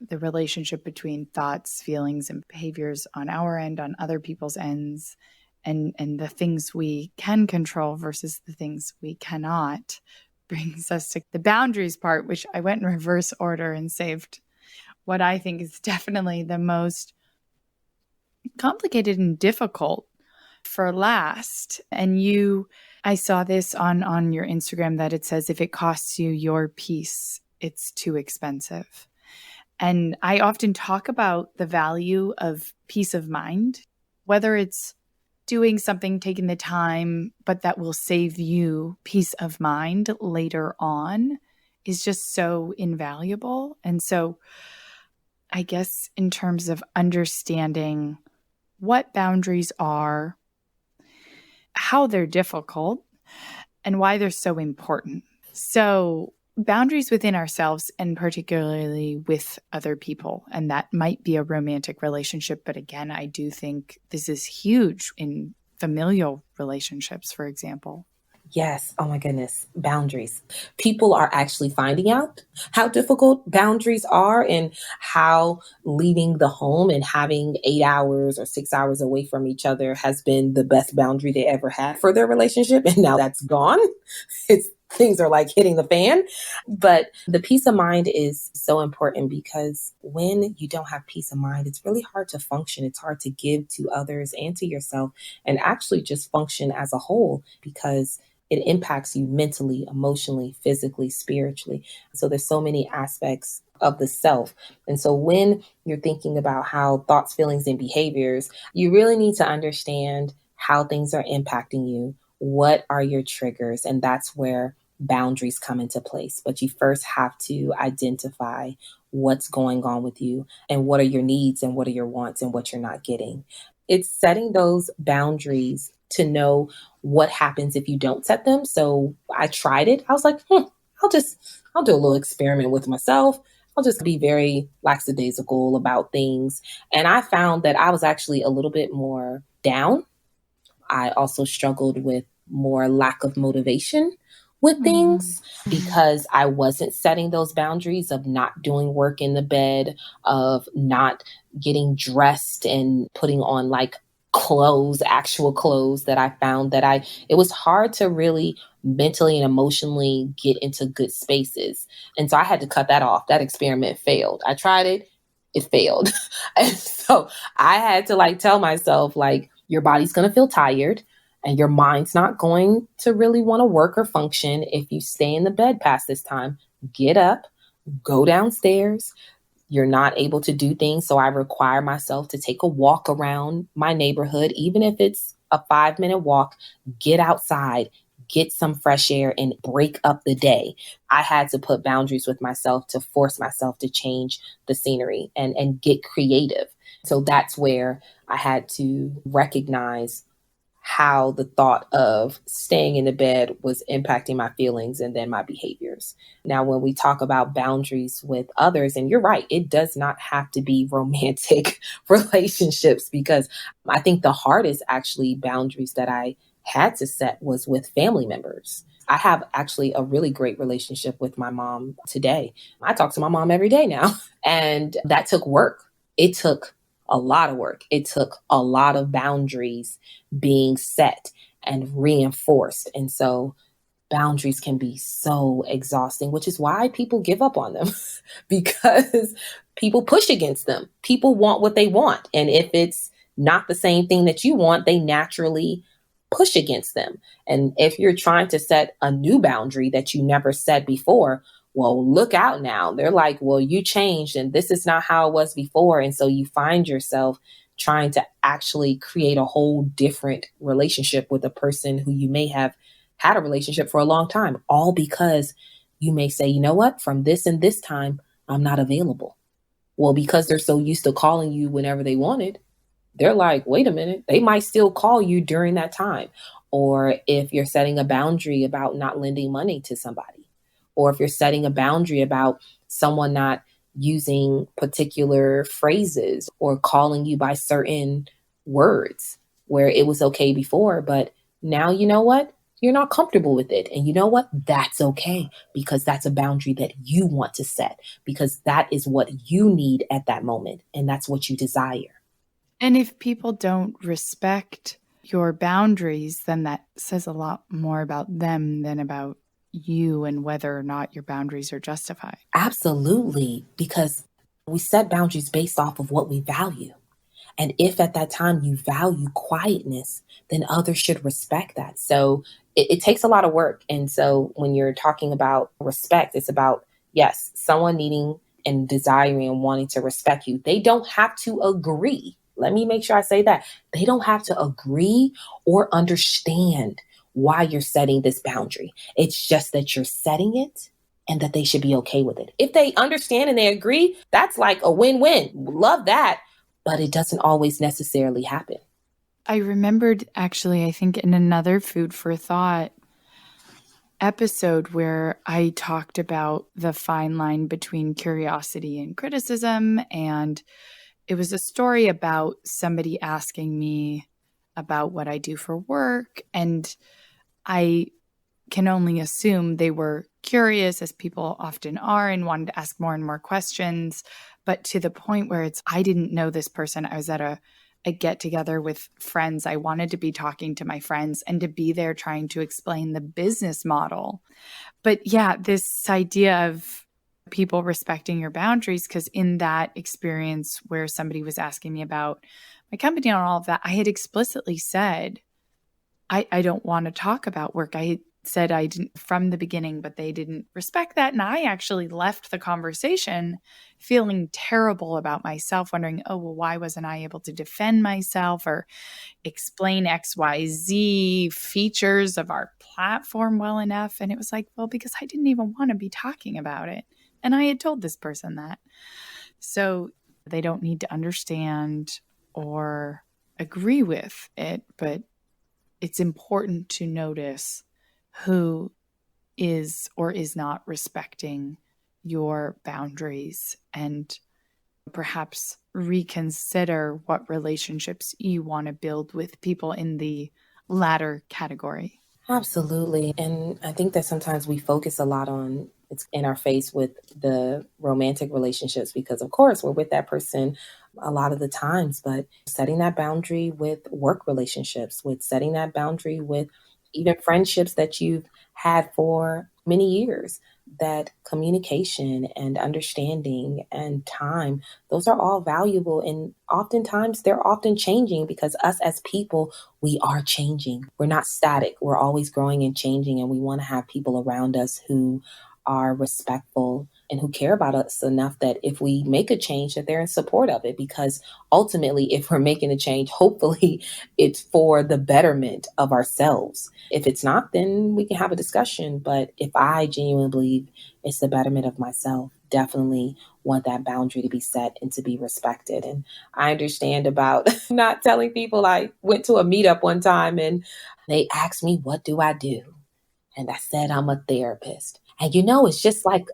Speaker 2: the relationship between thoughts, feelings, and behaviors on our end, on other people's ends, and the things we can control versus the things we cannot, brings us to the boundaries part, which I went in reverse order and saved what I think is definitely the most complicated and difficult for last. And I saw this on your Instagram that it says, if it costs you your peace, it's too expensive. And I often talk about the value of peace of mind, whether it's doing something, taking the time, but that will save you peace of mind later on, is just so invaluable. And so I guess in terms of understanding what boundaries are, how they're difficult, and why they're so important. So boundaries within ourselves, and particularly with other people, and that might be a romantic relationship. But again, I do think this is huge in familial relationships, for example.
Speaker 1: Yes. Oh my goodness. Boundaries. People are actually finding out how difficult boundaries are, and how leaving the home and having 8 hours or 6 hours away from each other has been the best boundary they ever had for their relationship. And now that's gone. Things are like hitting the fan. But the peace of mind is so important, because when you don't have peace of mind, it's really hard to function. It's hard to give to others and to yourself, and actually just function as a whole, because it impacts you mentally, emotionally, physically, spiritually. So there's so many aspects of the self. And so when you're thinking about how thoughts, feelings, and behaviors, you really need to understand how things are impacting you. What are your triggers? And that's where boundaries come into place. But you first have to identify what's going on with you, and what are your needs, and what are your wants, and what you're not getting. It's setting those boundaries to know what happens if you don't set them. So I tried it. I was like, I'll do a little experiment with myself. I'll just be very lackadaisical about things. And I found that I was actually a little bit more down. I also struggled with more lack of motivation with things because I wasn't setting those boundaries of not doing work in the bed, of not getting dressed and putting on like clothes, actual clothes that I found that it was hard to really mentally and emotionally get into good spaces. And so I had to cut that off. That experiment failed. I tried it, it failed. And so I had to like tell myself, like, your body's going to feel tired and your mind's not going to really want to work or function if you stay in the bed past this time. Get up, go downstairs. You're not able to do things. So I require myself to take a walk around my neighborhood, even if it's a 5-minute walk, get outside, get some fresh air and break up the day. I had to put boundaries with myself to force myself to change the scenery and get creative. So that's where I had to recognize how the thought of staying in the bed was impacting my feelings and then my behaviors. Now, when we talk about boundaries with others, and you're right, it does not have to be romantic relationships, because I think the hardest actually boundaries that I had to set was with family members. I have actually a really great relationship with my mom today. I talk to my mom every day now, and that took work. It took a lot of work. It took a lot of boundaries being set and reinforced. And so boundaries can be so exhausting, which is why people give up on them because people push against them. People want what they want. And if it's not the same thing that you want, they naturally push against them. And if you're trying to set a new boundary that you never set before, well, look out now. They're like, well, you changed and this is not how it was before. And so you find yourself trying to actually create a whole different relationship with a person who you may have had a relationship for a long time, all because you may say, you know what, from this and this time, I'm not available. Well, because they're so used to calling you whenever they wanted, they're like, wait a minute, they might still call you during that time. Or if you're setting a boundary about not lending money to somebody, or if you're setting a boundary about someone not using particular phrases or calling you by certain words where it was okay before, but now you know what? You're not comfortable with it. And you know what? That's okay, because that's a boundary that you want to set, because that is what you need at that moment. And that's what you desire.
Speaker 2: And if people don't respect your boundaries, then that says a lot more about them than about you and whether or not your boundaries are justified.
Speaker 1: Absolutely, because we set boundaries based off of what we value. And if at that time you value quietness, then others should respect that. So it takes a lot of work. And so when you're talking about respect, it's about, yes, someone needing and desiring and wanting to respect you. They don't have to agree. Let me make sure I say that. They don't have to agree or understand why you're setting this boundary. It's just that you're setting it and that they should be okay with it. If they understand and they agree, that's like a win-win. Love that. But it doesn't always necessarily happen.
Speaker 2: I remembered actually, I think in another Food for Thought episode where I talked about the fine line between curiosity and criticism. And it was a story about somebody asking me about what I do for work. And I can only assume they were curious, as people often are, and wanted to ask more and more questions. But to the point where I didn't know this person. I was at a get together with friends. I wanted to be talking to my friends and to be there trying to explain the business model. But yeah, this idea of people respecting your boundaries, because in that experience where somebody was asking me about my company and all of that, I had explicitly said, I don't want to talk about work. I said I didn't from the beginning, but they didn't respect that. And I actually left the conversation feeling terrible about myself, wondering, oh, well, why wasn't I able to defend myself or explain XYZ features of our platform well enough? And it was like, well, because I didn't even want to be talking about it. And I had told this person that. So they don't need to understand or agree with it, but it's important to notice who is or is not respecting your boundaries and perhaps reconsider what relationships you want to build with people in the latter category.
Speaker 1: Absolutely. And I think that sometimes we focus a lot on it's in our face with the romantic relationships because, of course, we're with that person a lot of the times. But setting that boundary with work relationships, with setting that boundary with even friendships that you've had for many years, that communication and understanding and time, those are all valuable. And oftentimes they're often changing because us as people, we are changing. We're not static. We're always growing and changing. And we want to have people around us who are respectful and who care about us enough that if we make a change, that they're in support of it. Because ultimately, if we're making a change, hopefully it's for the betterment of ourselves. If it's not, then we can have a discussion. But if I genuinely believe it's the betterment of myself, definitely want that boundary to be set and to be respected. And I understand about not telling people. I went to a meetup one time and they asked me, "What do I do?" And I said, "I'm a therapist." And it's just like,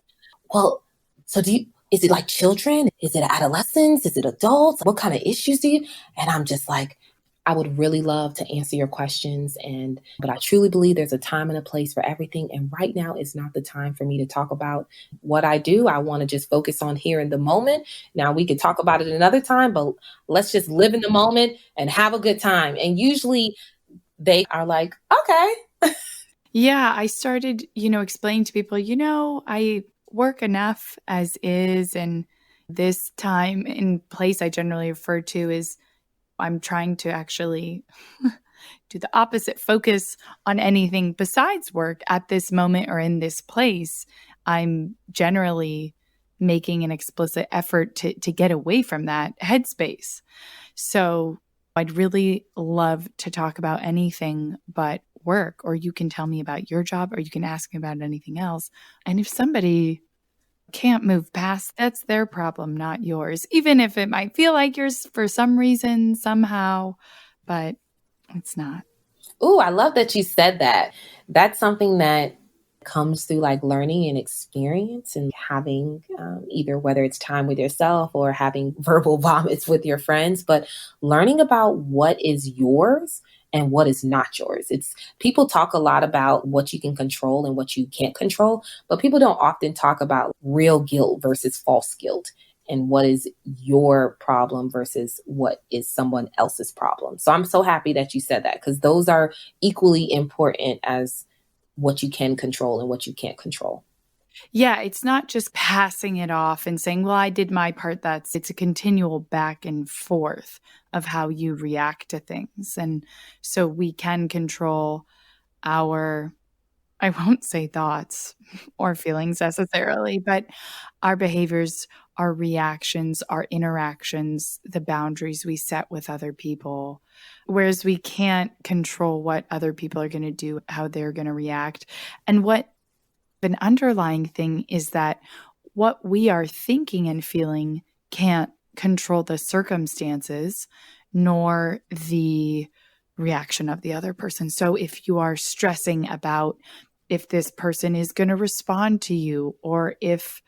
Speaker 1: well, so is it like children? Is it adolescents? Is it adults? What kind of issues do you? And I'm just like, I would really love to answer your questions. But I truly believe there's a time and a place for everything. And right now is not the time for me to talk about what I do. I want to just focus on here in the moment. Now we could talk about it another time, but let's just live in the moment and have a good time. And usually they are like, okay.
Speaker 2: Yeah, I started, explaining to people, I work enough as is. And this time and place I generally refer to is I'm trying to actually do the opposite, focus on anything besides work at this moment or in this place. I'm generally making an explicit effort to get away from that headspace. So I'd really love to talk about anything but work, or you can tell me about your job, or you can ask me about anything else. And if somebody can't move past, that's their problem, not yours, even if it might feel like yours for some reason, somehow, but it's not.
Speaker 1: Ooh, I love that you said that. That's something that comes through like learning and experience and having either whether it's time with yourself or having verbal vomits with your friends, but learning about what is yours and what is not yours. It's people talk a lot about what you can control and what you can't control, but people don't often talk about real guilt versus false guilt and what is your problem versus what is someone else's problem. So I'm so happy that you said that because those are equally important as what you can control and what you can't control.
Speaker 2: Yeah, it's not just passing it off and saying, well, I did my part. It's a continual back and forth of how you react to things. And so we can control our, I won't say thoughts or feelings necessarily, but our behaviors, our reactions, our interactions, the boundaries we set with other people. Whereas we can't control what other people are going to do, how they're going to react. And what an underlying thing is that what we are thinking and feeling can't control the circumstances nor the reaction of the other person. So if you are stressing about if this person is going to respond to you, or if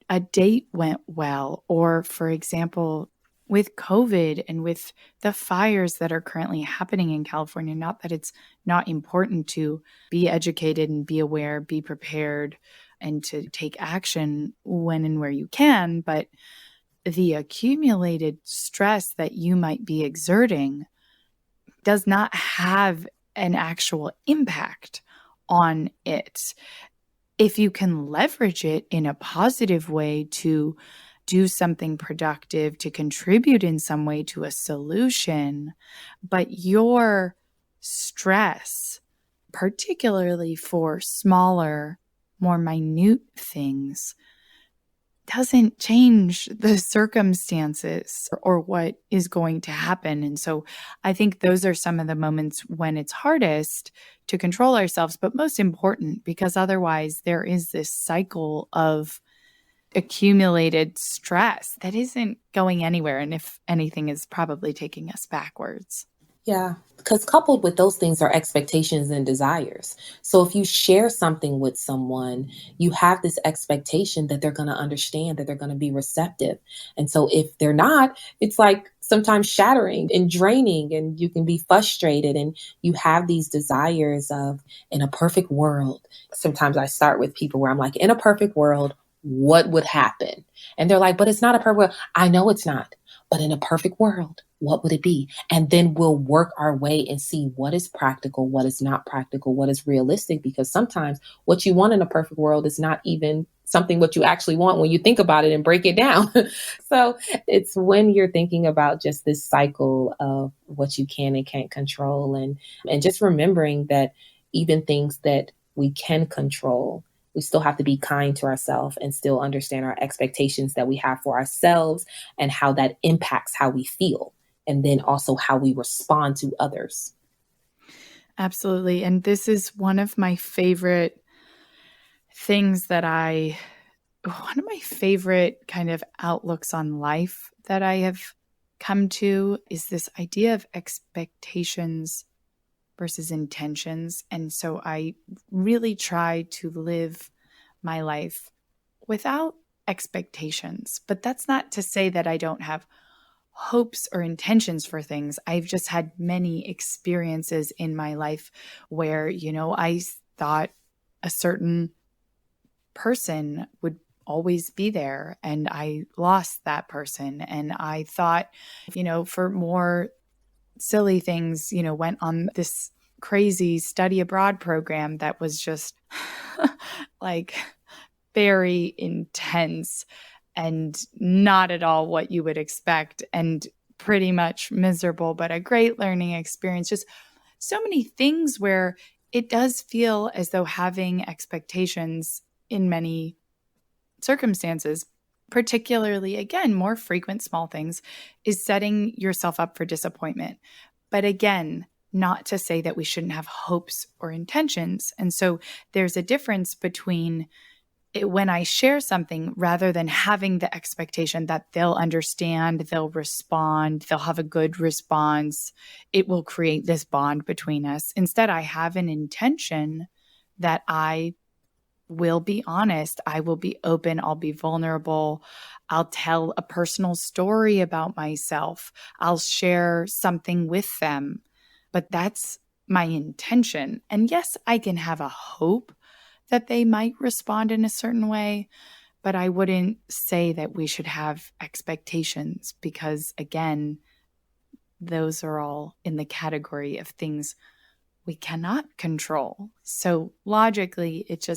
Speaker 2: a date went well, or for example, with COVID and with the fires that are currently happening in California, not that it's not important to be educated and be aware, be prepared, and to take action when and where you can, but the accumulated stress that you might be exerting does not have an actual impact on it. If you can leverage it in a positive way to do something productive, to contribute in some way to a solution, but your stress, particularly for smaller, more minute things, doesn't change the circumstances or what is going to happen. And so I think those are some of the moments when it's hardest to control ourselves, but most important, because otherwise there is this cycle of accumulated stress that isn't going anywhere. And if anything, is probably taking us backwards.
Speaker 1: Yeah, because coupled with those things are expectations and desires. So if you share something with someone, you have this expectation that they're going to understand, that they're going to be receptive. And so if they're not, it's like sometimes shattering and draining, and you can be frustrated. And you have these desires of, in a perfect world. Sometimes I start with people where I'm like, in a perfect world, what would happen? And they're like, but it's not a perfect world. I know it's not. But in a perfect world, what would it be? And then we'll work our way and see what is practical, what is not practical, what is realistic, because sometimes what you want in a perfect world is not even something what you actually want when you think about it and break it down. So it's when you're thinking about just this cycle of what you can and can't control, and just remembering that even things that we can control, we still have to be kind to ourselves and still understand our expectations that we have for ourselves and how that impacts how we feel, and then also how we respond to others.
Speaker 2: Absolutely. And this is one of my favorite things that one of my favorite kind of outlooks on life that I have come to is this idea of expectations versus intentions. And so I really try to live my life without expectations. But that's not to say that I don't have hopes or intentions for things. I've just had many experiences in my life where, I thought a certain person would always be there and I lost that person. And I thought, for more silly things, went on this crazy study abroad program that was just like very intense and not at all what you would expect and pretty much miserable, but a great learning experience. Just so many things where it does feel as though having expectations in many circumstances, particularly, again, more frequent small things, is setting yourself up for disappointment. But again, not to say that we shouldn't have hopes or intentions. And so there's a difference between when I share something, rather than having the expectation that they'll understand, they'll respond, they'll have a good response, it will create this bond between us. Instead, I have an intention that I will be honest, I will be open, I'll be vulnerable, I'll tell a personal story about myself, I'll share something with them. But that's my intention. And yes, I can have a hope that they might respond in a certain way, but I wouldn't say that we should have expectations because, again, those are all in the category of things we cannot control. So logically, it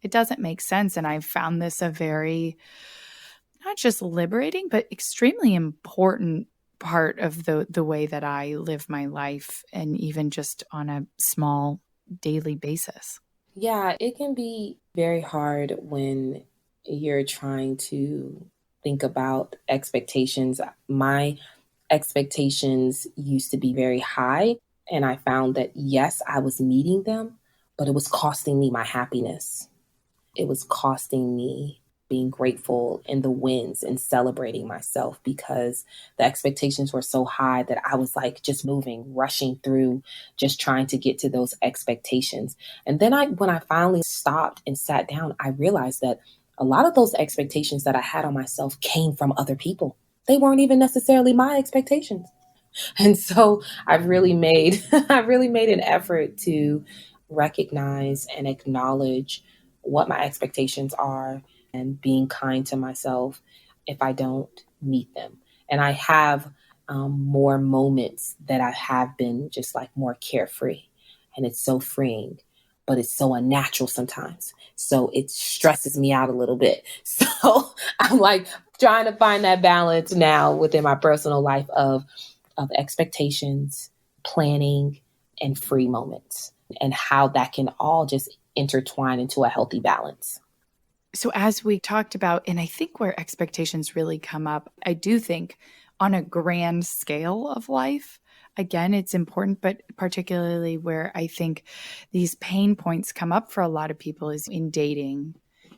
Speaker 2: doesn't make sense. And I've found this a very, not just liberating, but extremely important part of the way that I live my life, and even just on a small daily basis.
Speaker 1: Yeah, it can be very hard when you're trying to think about expectations. My expectations used to be very high, and I found that yes, I was meeting them, but it was costing me my happiness. It was costing me being grateful in the wins and celebrating myself, because the expectations were so high that I was like just moving, rushing through, just trying to get to those expectations. And then when I finally stopped and sat down, I realized that a lot of those expectations that I had on myself came from other people. They weren't even necessarily my expectations. And so I've really made I really made an effort to recognize and acknowledge what my expectations are, and being kind to myself if I don't meet them. And I have more moments that I have been just like more carefree, and it's so freeing, but it's so unnatural sometimes. So it stresses me out a little bit. So I'm like trying to find that balance now within my personal life of expectations, planning, and free moments, and how that can all just intertwine into a healthy balance.
Speaker 2: So, as we talked about, and I think where expectations really come up, I do think on a grand scale of life, again, it's important, but particularly where I think these pain points come up for a lot of people is in dating,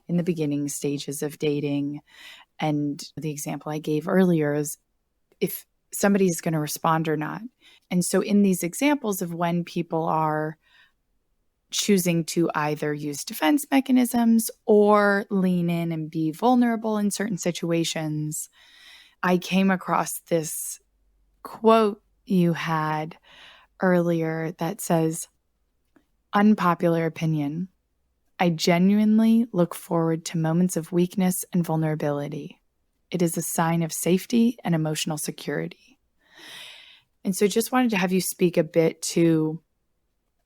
Speaker 2: in the beginning stages of dating. And the example I gave earlier is if somebody is going to respond or not. And so in these examples of when people are choosing to either use defense mechanisms or lean in and be vulnerable in certain situations, I came across this quote you had earlier that says, unpopular opinion, I genuinely look forward to moments of weakness and vulnerability. It is a sign of safety and emotional security. And so just wanted to have you speak a bit to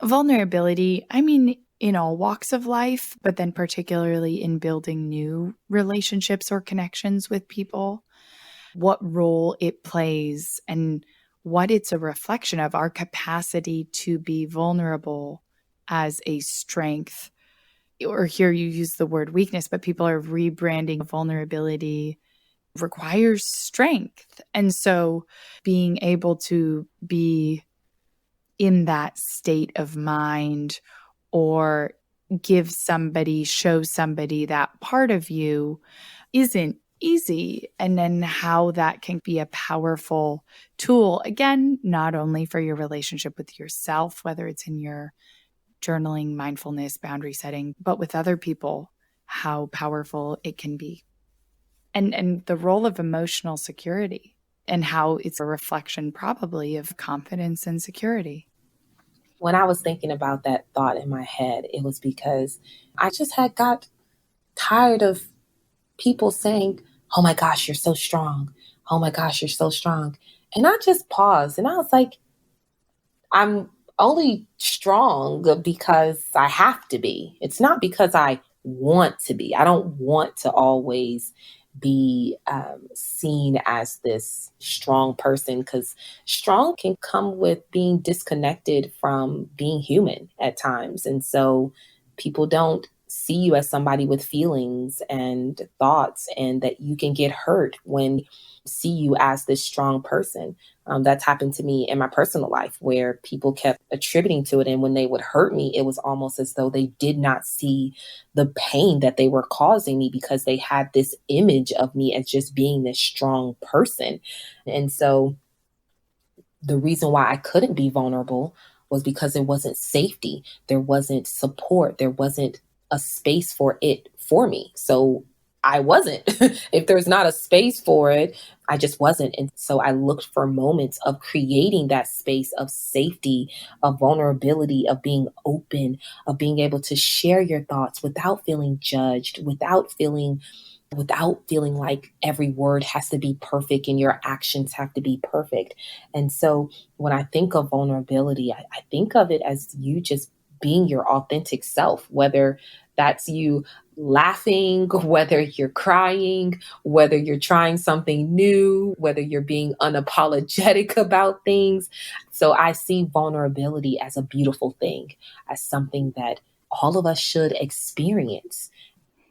Speaker 2: vulnerability. I mean, in all walks of life, but then particularly in building new relationships or connections with people, what role it plays and what it's a reflection of, our capacity to be vulnerable as a strength. Or here you use the word weakness, but people are rebranding vulnerability requires strength. And so being able to be in that state of mind or show somebody that part of you isn't easy. And then how that can be a powerful tool, again, not only for your relationship with yourself, whether it's in your journaling, mindfulness, boundary setting, but with other people, how powerful it can be. And the role of emotional security and how it's a reflection probably of confidence and security.
Speaker 1: When I was thinking about that thought in my head, it was because I just had got tired of people saying, oh my gosh, you're so strong. Oh my gosh, you're so strong. And I just paused and I was like, I'm only strong because I have to be. It's not because I want to be. I don't want to always be seen as this strong person, because strong can come with being disconnected from being human at times. And so people don't see you as somebody with feelings and thoughts, and that you can get hurt when see you as this strong person. That's happened to me in my personal life where people kept attributing to it. And when they would hurt me, it was almost as though they did not see the pain that they were causing me because they had this image of me as just being this strong person. And so the reason why I couldn't be vulnerable was because there wasn't safety, there wasn't support, there wasn't a space for it for me. So I wasn't. If there's not a space for it, I just wasn't. And so I looked for moments of creating that space of safety, of vulnerability, of being open, of being able to share your thoughts without feeling judged, without feeling like every word has to be perfect and your actions have to be perfect. And so when I think of vulnerability, I think of it as you just being your authentic self, whether that's you laughing, whether you're crying, whether you're trying something new, whether you're being unapologetic about things. So I see vulnerability as a beautiful thing, as something that all of us should experience.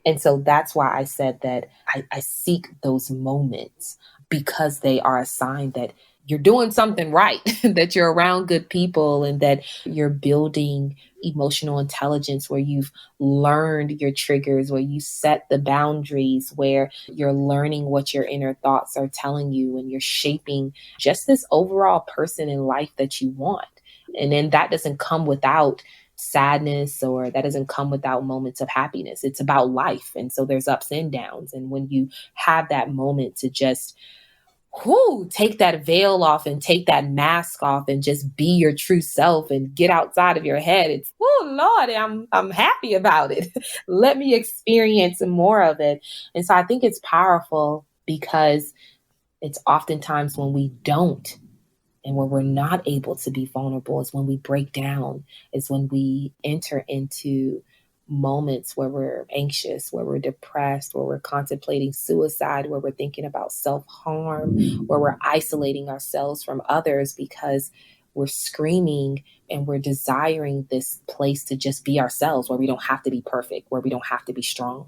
Speaker 1: And so that's why I said that I seek those moments, because they are a sign that you're doing something right, that you're around good people, and that you're building emotional intelligence, where you've learned your triggers, where you set the boundaries, where you're learning what your inner thoughts are telling you, and you're shaping just this overall person in life that you want. And then that doesn't come without sadness, or that doesn't come without moments of happiness. It's about life. And so there's ups and downs. And when you have that moment to just take that veil off and take that mask off and just be your true self and get outside of your head, it's, Lord, I'm happy about it. Let me experience more of it. And so I think it's powerful, because it's oftentimes when we don't, and when we're not able to be vulnerable, is when we break down, is when we enter into moments where we're anxious, where we're depressed, where we're contemplating suicide, where we're thinking about self-harm, where we're isolating ourselves from others because we're screaming and we're desiring this place to just be ourselves, where we don't have to be perfect, where we don't have to be strong.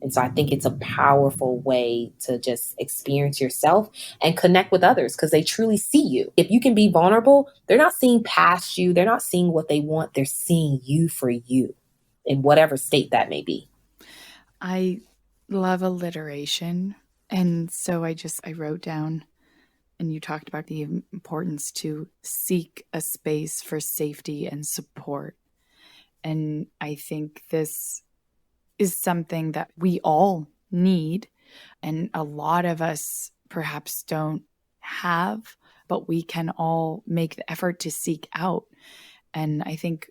Speaker 1: And so I think it's a powerful way to just experience yourself and connect with others, because they truly see you. If you can be vulnerable, they're not seeing past you. They're not seeing what they want. They're seeing you for you, in whatever state that may be.
Speaker 2: I love alliteration. And so I wrote down And you talked about the importance to seek a space for safety and support. And I think this is something that we all need, and a lot of us perhaps don't have, but we can all make the effort to seek out. And I think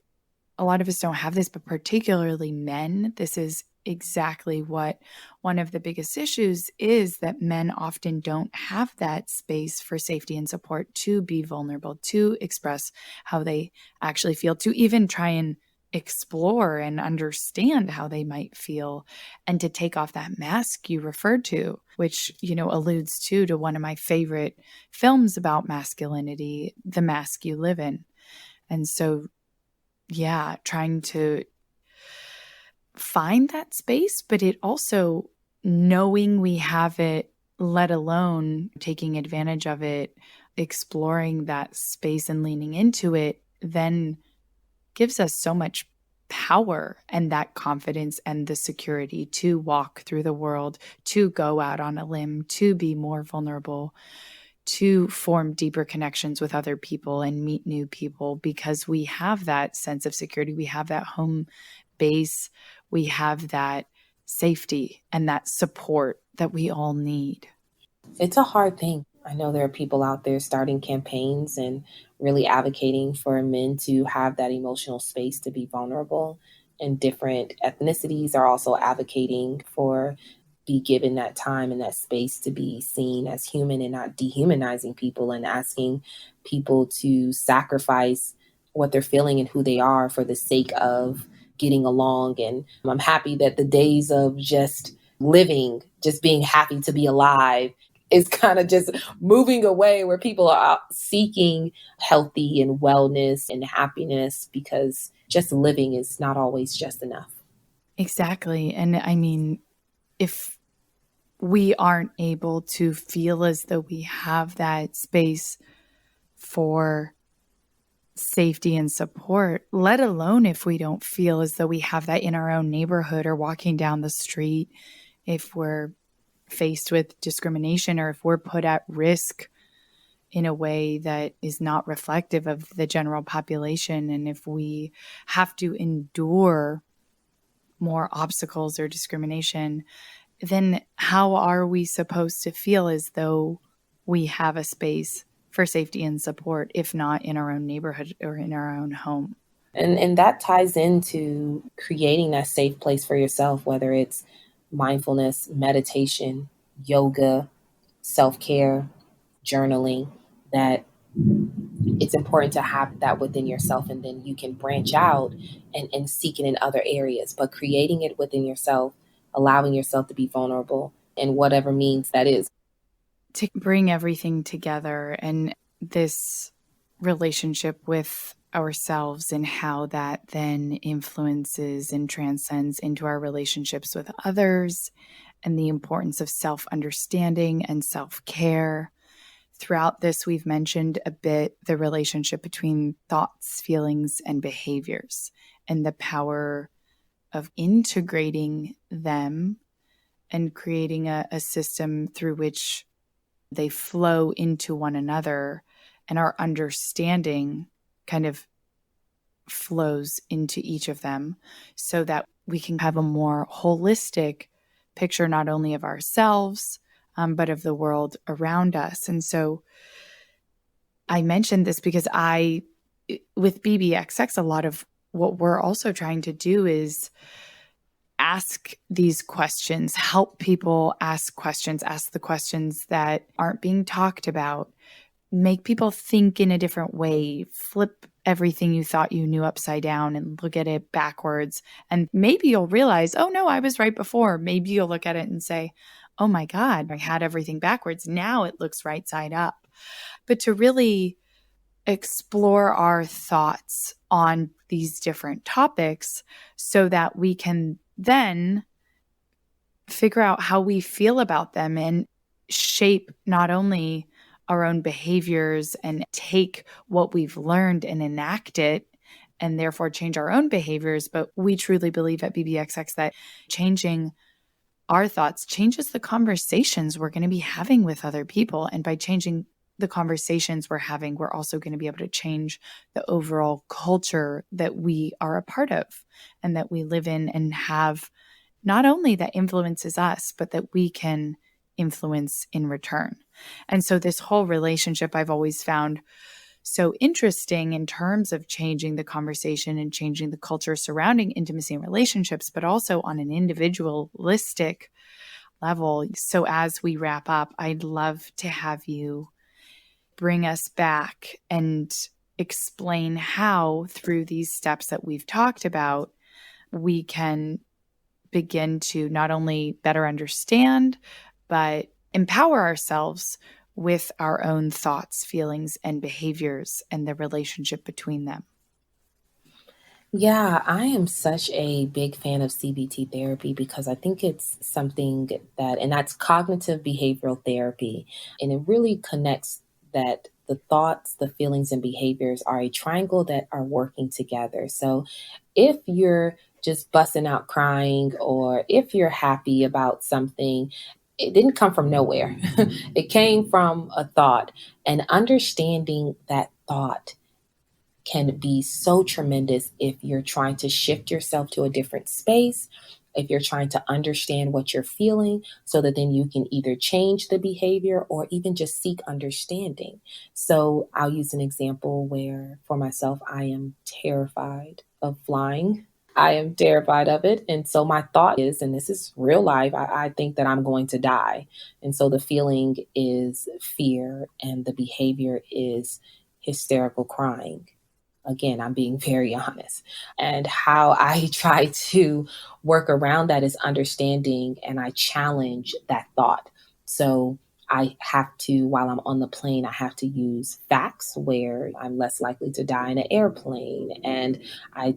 Speaker 2: a lot of us don't have this, but particularly men, this is exactly what one of the biggest issues is, that men often don't have that space for safety and support to be vulnerable, to express how they actually feel, to even try and explore and understand how they might feel, and to take off that mask you referred to, which, alludes to one of my favorite films about masculinity, The Mask You Live In. And so, yeah, trying to find that space, but it also knowing we have it, let alone taking advantage of it, exploring that space and leaning into it, then gives us so much power and that confidence and the security to walk through the world, to go out on a limb, to be more vulnerable, to form deeper connections with other people and meet new people, because we have that sense of security. We have that home base. We have that safety and that support that we all need.
Speaker 1: It's a hard thing. I know there are people out there starting campaigns and really advocating for men to have that emotional space to be vulnerable. And different ethnicities are also advocating for be given that time and that space to be seen as human and not dehumanizing people, and asking people to sacrifice what they're feeling and who they are for the sake of getting along. And I'm happy that the days of just living, just being happy to be alive, is kind of just moving away, where people are seeking healthy and wellness and happiness, because just living is not always just enough.
Speaker 2: Exactly. And I mean, if we aren't able to feel as though we have that space for safety and support, let alone if we don't feel as though we have that in our own neighborhood or walking down the street, if we're faced with discrimination, or if we're put at risk in a way that is not reflective of the general population, and if we have to endure more obstacles or discrimination, then how are we supposed to feel as though we have a space for safety and support, if not in our own neighborhood or in our own home?
Speaker 1: And that ties into creating that safe place for yourself, whether it's mindfulness, meditation, yoga, self-care, journaling, that it's important to have that within yourself, and then you can branch out and seek it in other areas. But creating it within yourself, allowing yourself to be vulnerable in whatever means that is.
Speaker 2: To bring everything together, and this relationship with ourselves and how that then influences and transcends into our relationships with others, and the importance of self-understanding and self-care. Throughout this, we've mentioned a bit the relationship between thoughts, feelings, and behaviors, and the power of integrating them and creating a system through which they flow into one another, and our understanding kind of flows into each of them, so that we can have a more holistic picture, not only of ourselves, but of the world around us. And so I mentioned this because with BBXX, a lot of what we're also trying to do is ask these questions, help people ask the questions that aren't being talked about, make people think in a different way, flip everything you thought you knew upside down and look at it backwards. And maybe you'll realize, oh no, I was right before. Maybe you'll look at it and say, oh my God, I had everything backwards. Now it looks right side up. But to really explore our thoughts on these different topics, so that we can then figure out how we feel about them and shape not only our own behaviors and take what we've learned and enact it, and therefore change our own behaviors. But we truly believe at BBXX that changing our thoughts changes the conversations we're going to be having with other people. And by changing the conversations we're having, we're also going to be able to change the overall culture that we are a part of and that we live in and have, not only that influences us, but that we can influence in return. And so this whole relationship I've always found so interesting in terms of changing the conversation and changing the culture surrounding intimacy and relationships, but also on an individualistic level. So as we wrap up, I'd love to have you bring us back and explain how, through these steps that we've talked about, we can begin to not only better understand, but empower ourselves with our own thoughts, feelings, and behaviors and the relationship between them.
Speaker 1: Yeah, I am such a big fan of CBT therapy because I think it's something that, and that's cognitive behavioral therapy. And it really connects that the thoughts, the feelings, and behaviors are a triangle that are working together. So if you're just busting out crying, or if you're happy about something, it didn't come from nowhere. It came from a thought, and understanding that thought can be so tremendous if you're trying to shift yourself to a different space, if you're trying to understand what you're feeling, so that then you can either change the behavior or even just seek understanding. So I'll use an example where for myself, I am terrified of flying. I am terrified of it. And so my thought is, and this is real life, I think that I'm going to die. And so the feeling is fear, and the behavior is hysterical crying. Again, I'm being very honest. And how I try to work around that is understanding, and I challenge that thought. So I have to, while I'm on the plane, I have to use facts where I'm less likely to die in an airplane. And I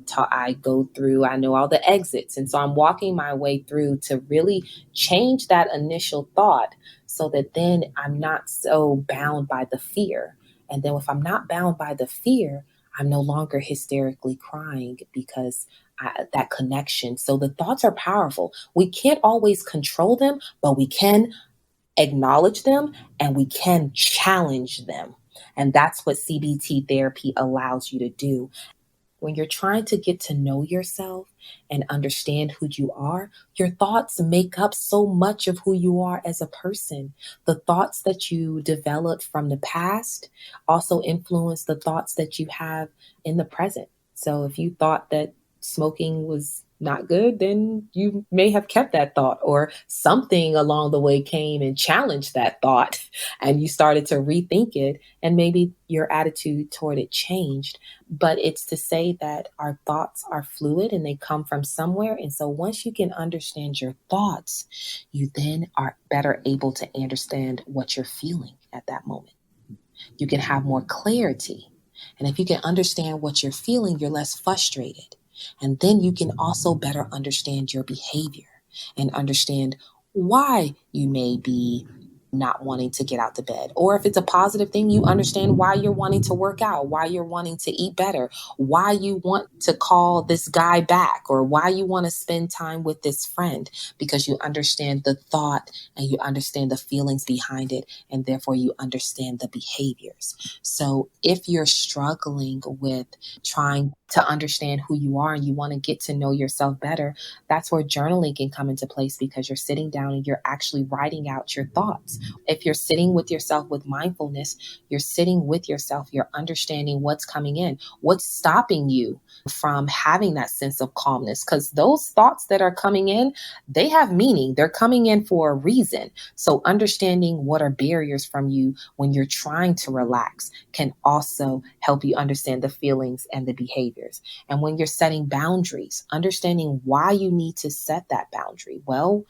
Speaker 1: go through, I know all the exits. And so I'm walking my way through to really change that initial thought so that then I'm not so bound by the fear. And then if I'm not bound by the fear, I'm no longer hysterically crying because that connection. So the thoughts are powerful. We can't always control them, but we can acknowledge them and we can challenge them. And that's what CBT therapy allows you to do. When you're trying to get to know yourself and understand who you are, your thoughts make up so much of who you are as a person. The thoughts that you developed from the past also influence the thoughts that you have in the present. So if you thought that smoking was not good, then you may have kept that thought, or something along the way came and challenged that thought, and you started to rethink it, and maybe your attitude toward it changed. But it's to say that our thoughts are fluid and they come from somewhere. And so once you can understand your thoughts, you then are better able to understand what you're feeling at that moment. You can have more clarity. And if you can understand what you're feeling, you're less frustrated. And then you can also better understand your behavior and understand why you may be not wanting to get out to bed. Or if it's a positive thing, you understand why you're wanting to work out, why you're wanting to eat better, why you want to call this guy back, or why you want to spend time with this friend, because you understand the thought and you understand the feelings behind it, and therefore you understand the behaviors. So if you're struggling with trying to understand who you are and you want to get to know yourself better, that's where journaling can come into place, because you're sitting down and you're actually writing out your thoughts. If you're sitting with yourself with mindfulness, you're sitting with yourself, you're understanding what's coming in, what's stopping you from having that sense of calmness, because those thoughts that are coming in, they have meaning. They're coming in for a reason. So understanding what are barriers from you when you're trying to relax can also help you understand the feelings and the behaviors. And when you're setting boundaries, understanding why you need to set that boundary. Well,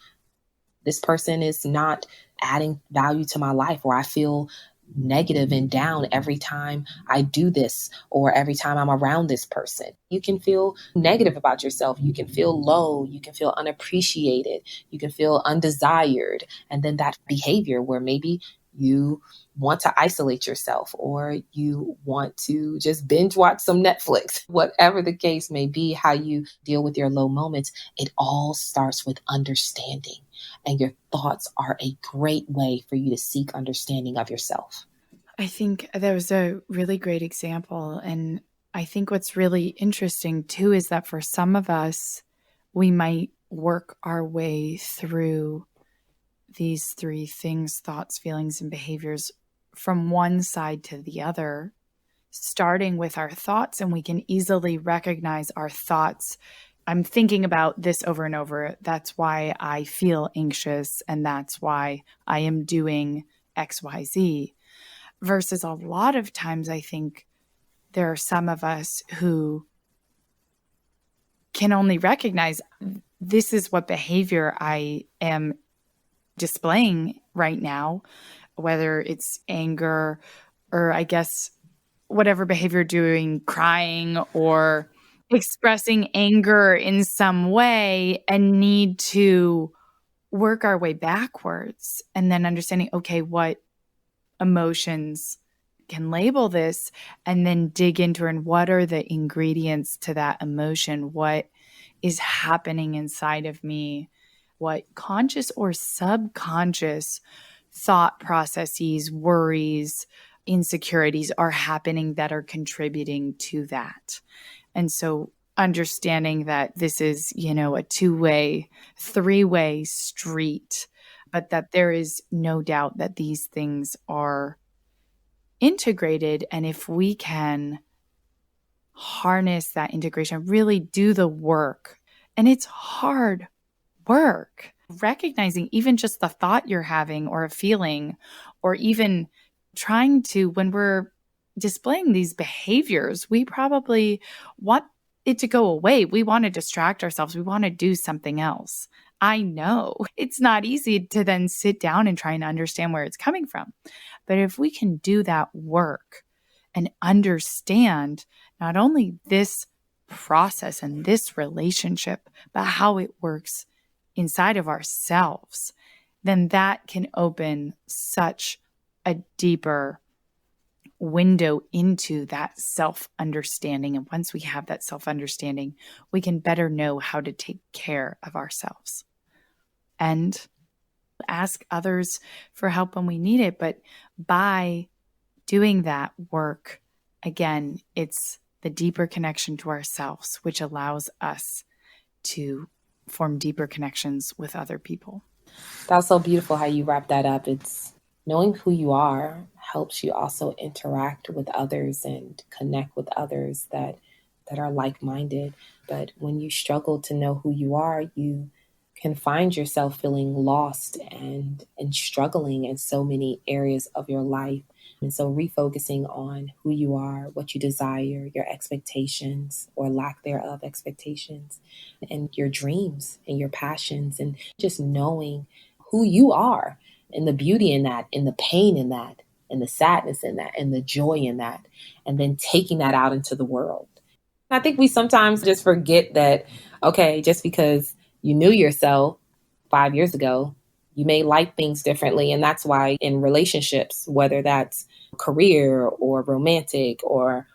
Speaker 1: this person is not adding value to my life, or I feel negative and down every time I do this, or every time I'm around this person. You can feel negative about yourself. You can feel low. You can feel unappreciated. You can feel undesired. And then that behavior where maybe you want to isolate yourself, or you want to just binge watch some Netflix, whatever the case may be, how you deal with your low moments, it all starts with understanding. And your thoughts are a great way for you to seek understanding of yourself.
Speaker 2: I think that was a really great example. And I think what's really interesting too is that for some of us, we might work our way through these three things: thoughts, feelings, and behaviors, from one side to the other, starting with our thoughts. And we can easily recognize our thoughts. I'm thinking about this over and over. That's why I feel anxious. And that's why I am doing XYZ. Versus a lot of times, I think there are some of us who can only recognize this is what behavior I am displaying right now, whether it's anger or I guess whatever behavior doing, crying or expressing anger in some way, and need to work our way backwards and then understanding, okay, what emotions can label this, and then dig into and what are the ingredients to that emotion? What is happening inside of me? What conscious or subconscious thought processes, worries, insecurities are happening that are contributing to that? And so understanding that this is, a two-way, three-way street, but that there is no doubt that these things are integrated. And if we can harness that integration, really do the work, and it's hard work, recognizing even just the thought you're having or a feeling, or even trying to, when we're displaying these behaviors, we probably want it to go away. We want to distract ourselves. We want to do something else. I know it's not easy to then sit down and try and understand where it's coming from. But if we can do that work and understand not only this process and this relationship, but how it works inside of ourselves, then that can open such a deeper window into that self-understanding. And once we have that self-understanding, we can better know how to take care of ourselves and ask others for help when we need it. But by doing that work, again, it's the deeper connection to ourselves, which allows us to form deeper connections with other people.
Speaker 1: That's so beautiful how you wrap that up. It's knowing who you are helps you also interact with others and connect with others that are like-minded. But when you struggle to know who you are, you can find yourself feeling lost and struggling in so many areas of your life. And so refocusing on who you are, what you desire, your expectations or lack thereof expectations, and your dreams and your passions, and just knowing who you are and the beauty in that, and the pain in that, and the sadness in that, and the joy in that, and then taking that out into the world. I think we sometimes just forget that, okay, just because you knew yourself 5 years ago, you may like things differently. And that's why in relationships, whether that's career or romantic or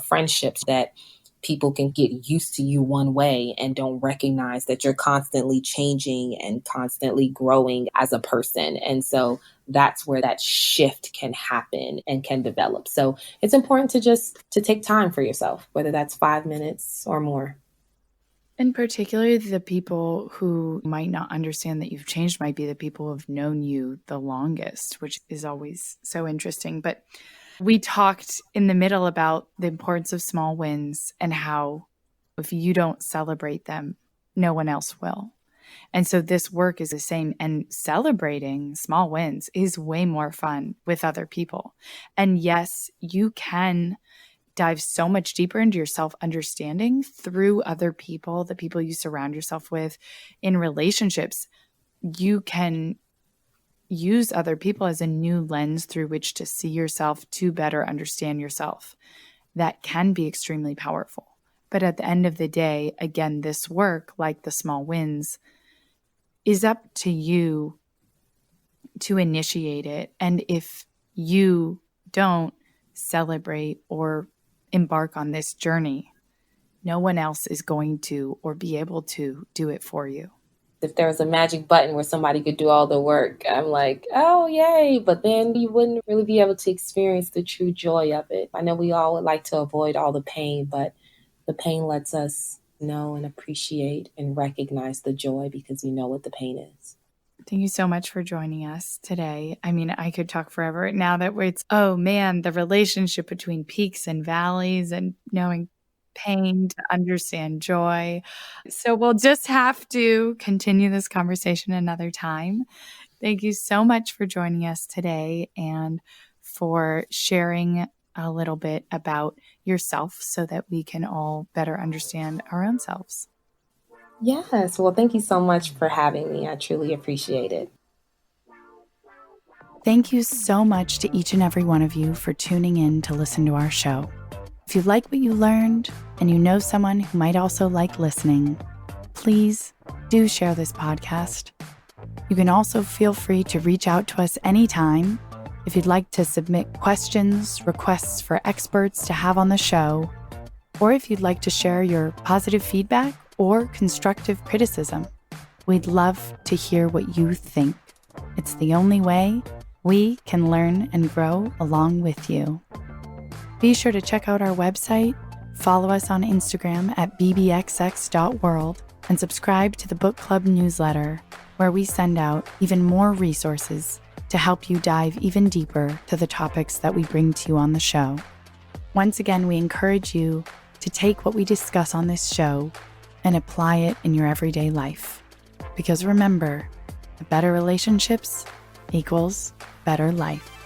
Speaker 1: friendships, that people can get used to you one way and don't recognize that you're constantly changing and constantly growing as a person. And so that's where that shift can happen and can develop. So it's important to take time for yourself, whether that's 5 minutes or more.
Speaker 2: And particularly the people who might not understand that you've changed might be the people who have known you the longest, which is always so interesting. But we talked in the middle about the importance of small wins and how if you don't celebrate them, no one else will. And so this work is the same, and celebrating small wins is way more fun with other people. And yes, you can dive so much deeper into your self-understanding through other people, the people you surround yourself with in relationships. You can use other people as a new lens through which to see yourself, to better understand yourself. That can be extremely powerful. But at the end of the day, again, this work, like the small wins, is up to you to initiate it. And if you don't celebrate or embark on this journey, no one else is going to or be able to do it for you.
Speaker 1: If there was a magic button where somebody could do all the work, I'm like, oh, yay. But then you wouldn't really be able to experience the true joy of it. I know we all would like to avoid all the pain, but the pain lets us know and appreciate and recognize the joy because we know what the pain is.
Speaker 2: Thank you so much for joining us today. I mean, I could talk forever now that it's, oh man, the relationship between peaks and valleys and knowing pain to understand joy. So we'll just have to continue this conversation another time. Thank you so much for joining us today and for sharing a little bit about yourself so that we can all better understand our own selves.
Speaker 1: Yes. Well, thank you so much for having me. I truly appreciate it.
Speaker 2: Thank you so much to each and every one of you for tuning in to listen to our show. If you like what you learned and you know someone who might also like listening, please do share this podcast. You can also feel free to reach out to us anytime if you'd like to submit questions, requests for experts to have on the show, or if you'd like to share your positive feedback or constructive criticism. We'd love to hear what you think. It's the only way we can learn and grow along with you. Be sure to check out our website, follow us on Instagram at bbxx.world, and subscribe to the book club newsletter, where we send out even more resources to help you dive even deeper to the topics that we bring to you on the show. Once again, we encourage you to take what we discuss on this show and apply it in your everyday life. Because remember, better relationships equals better life.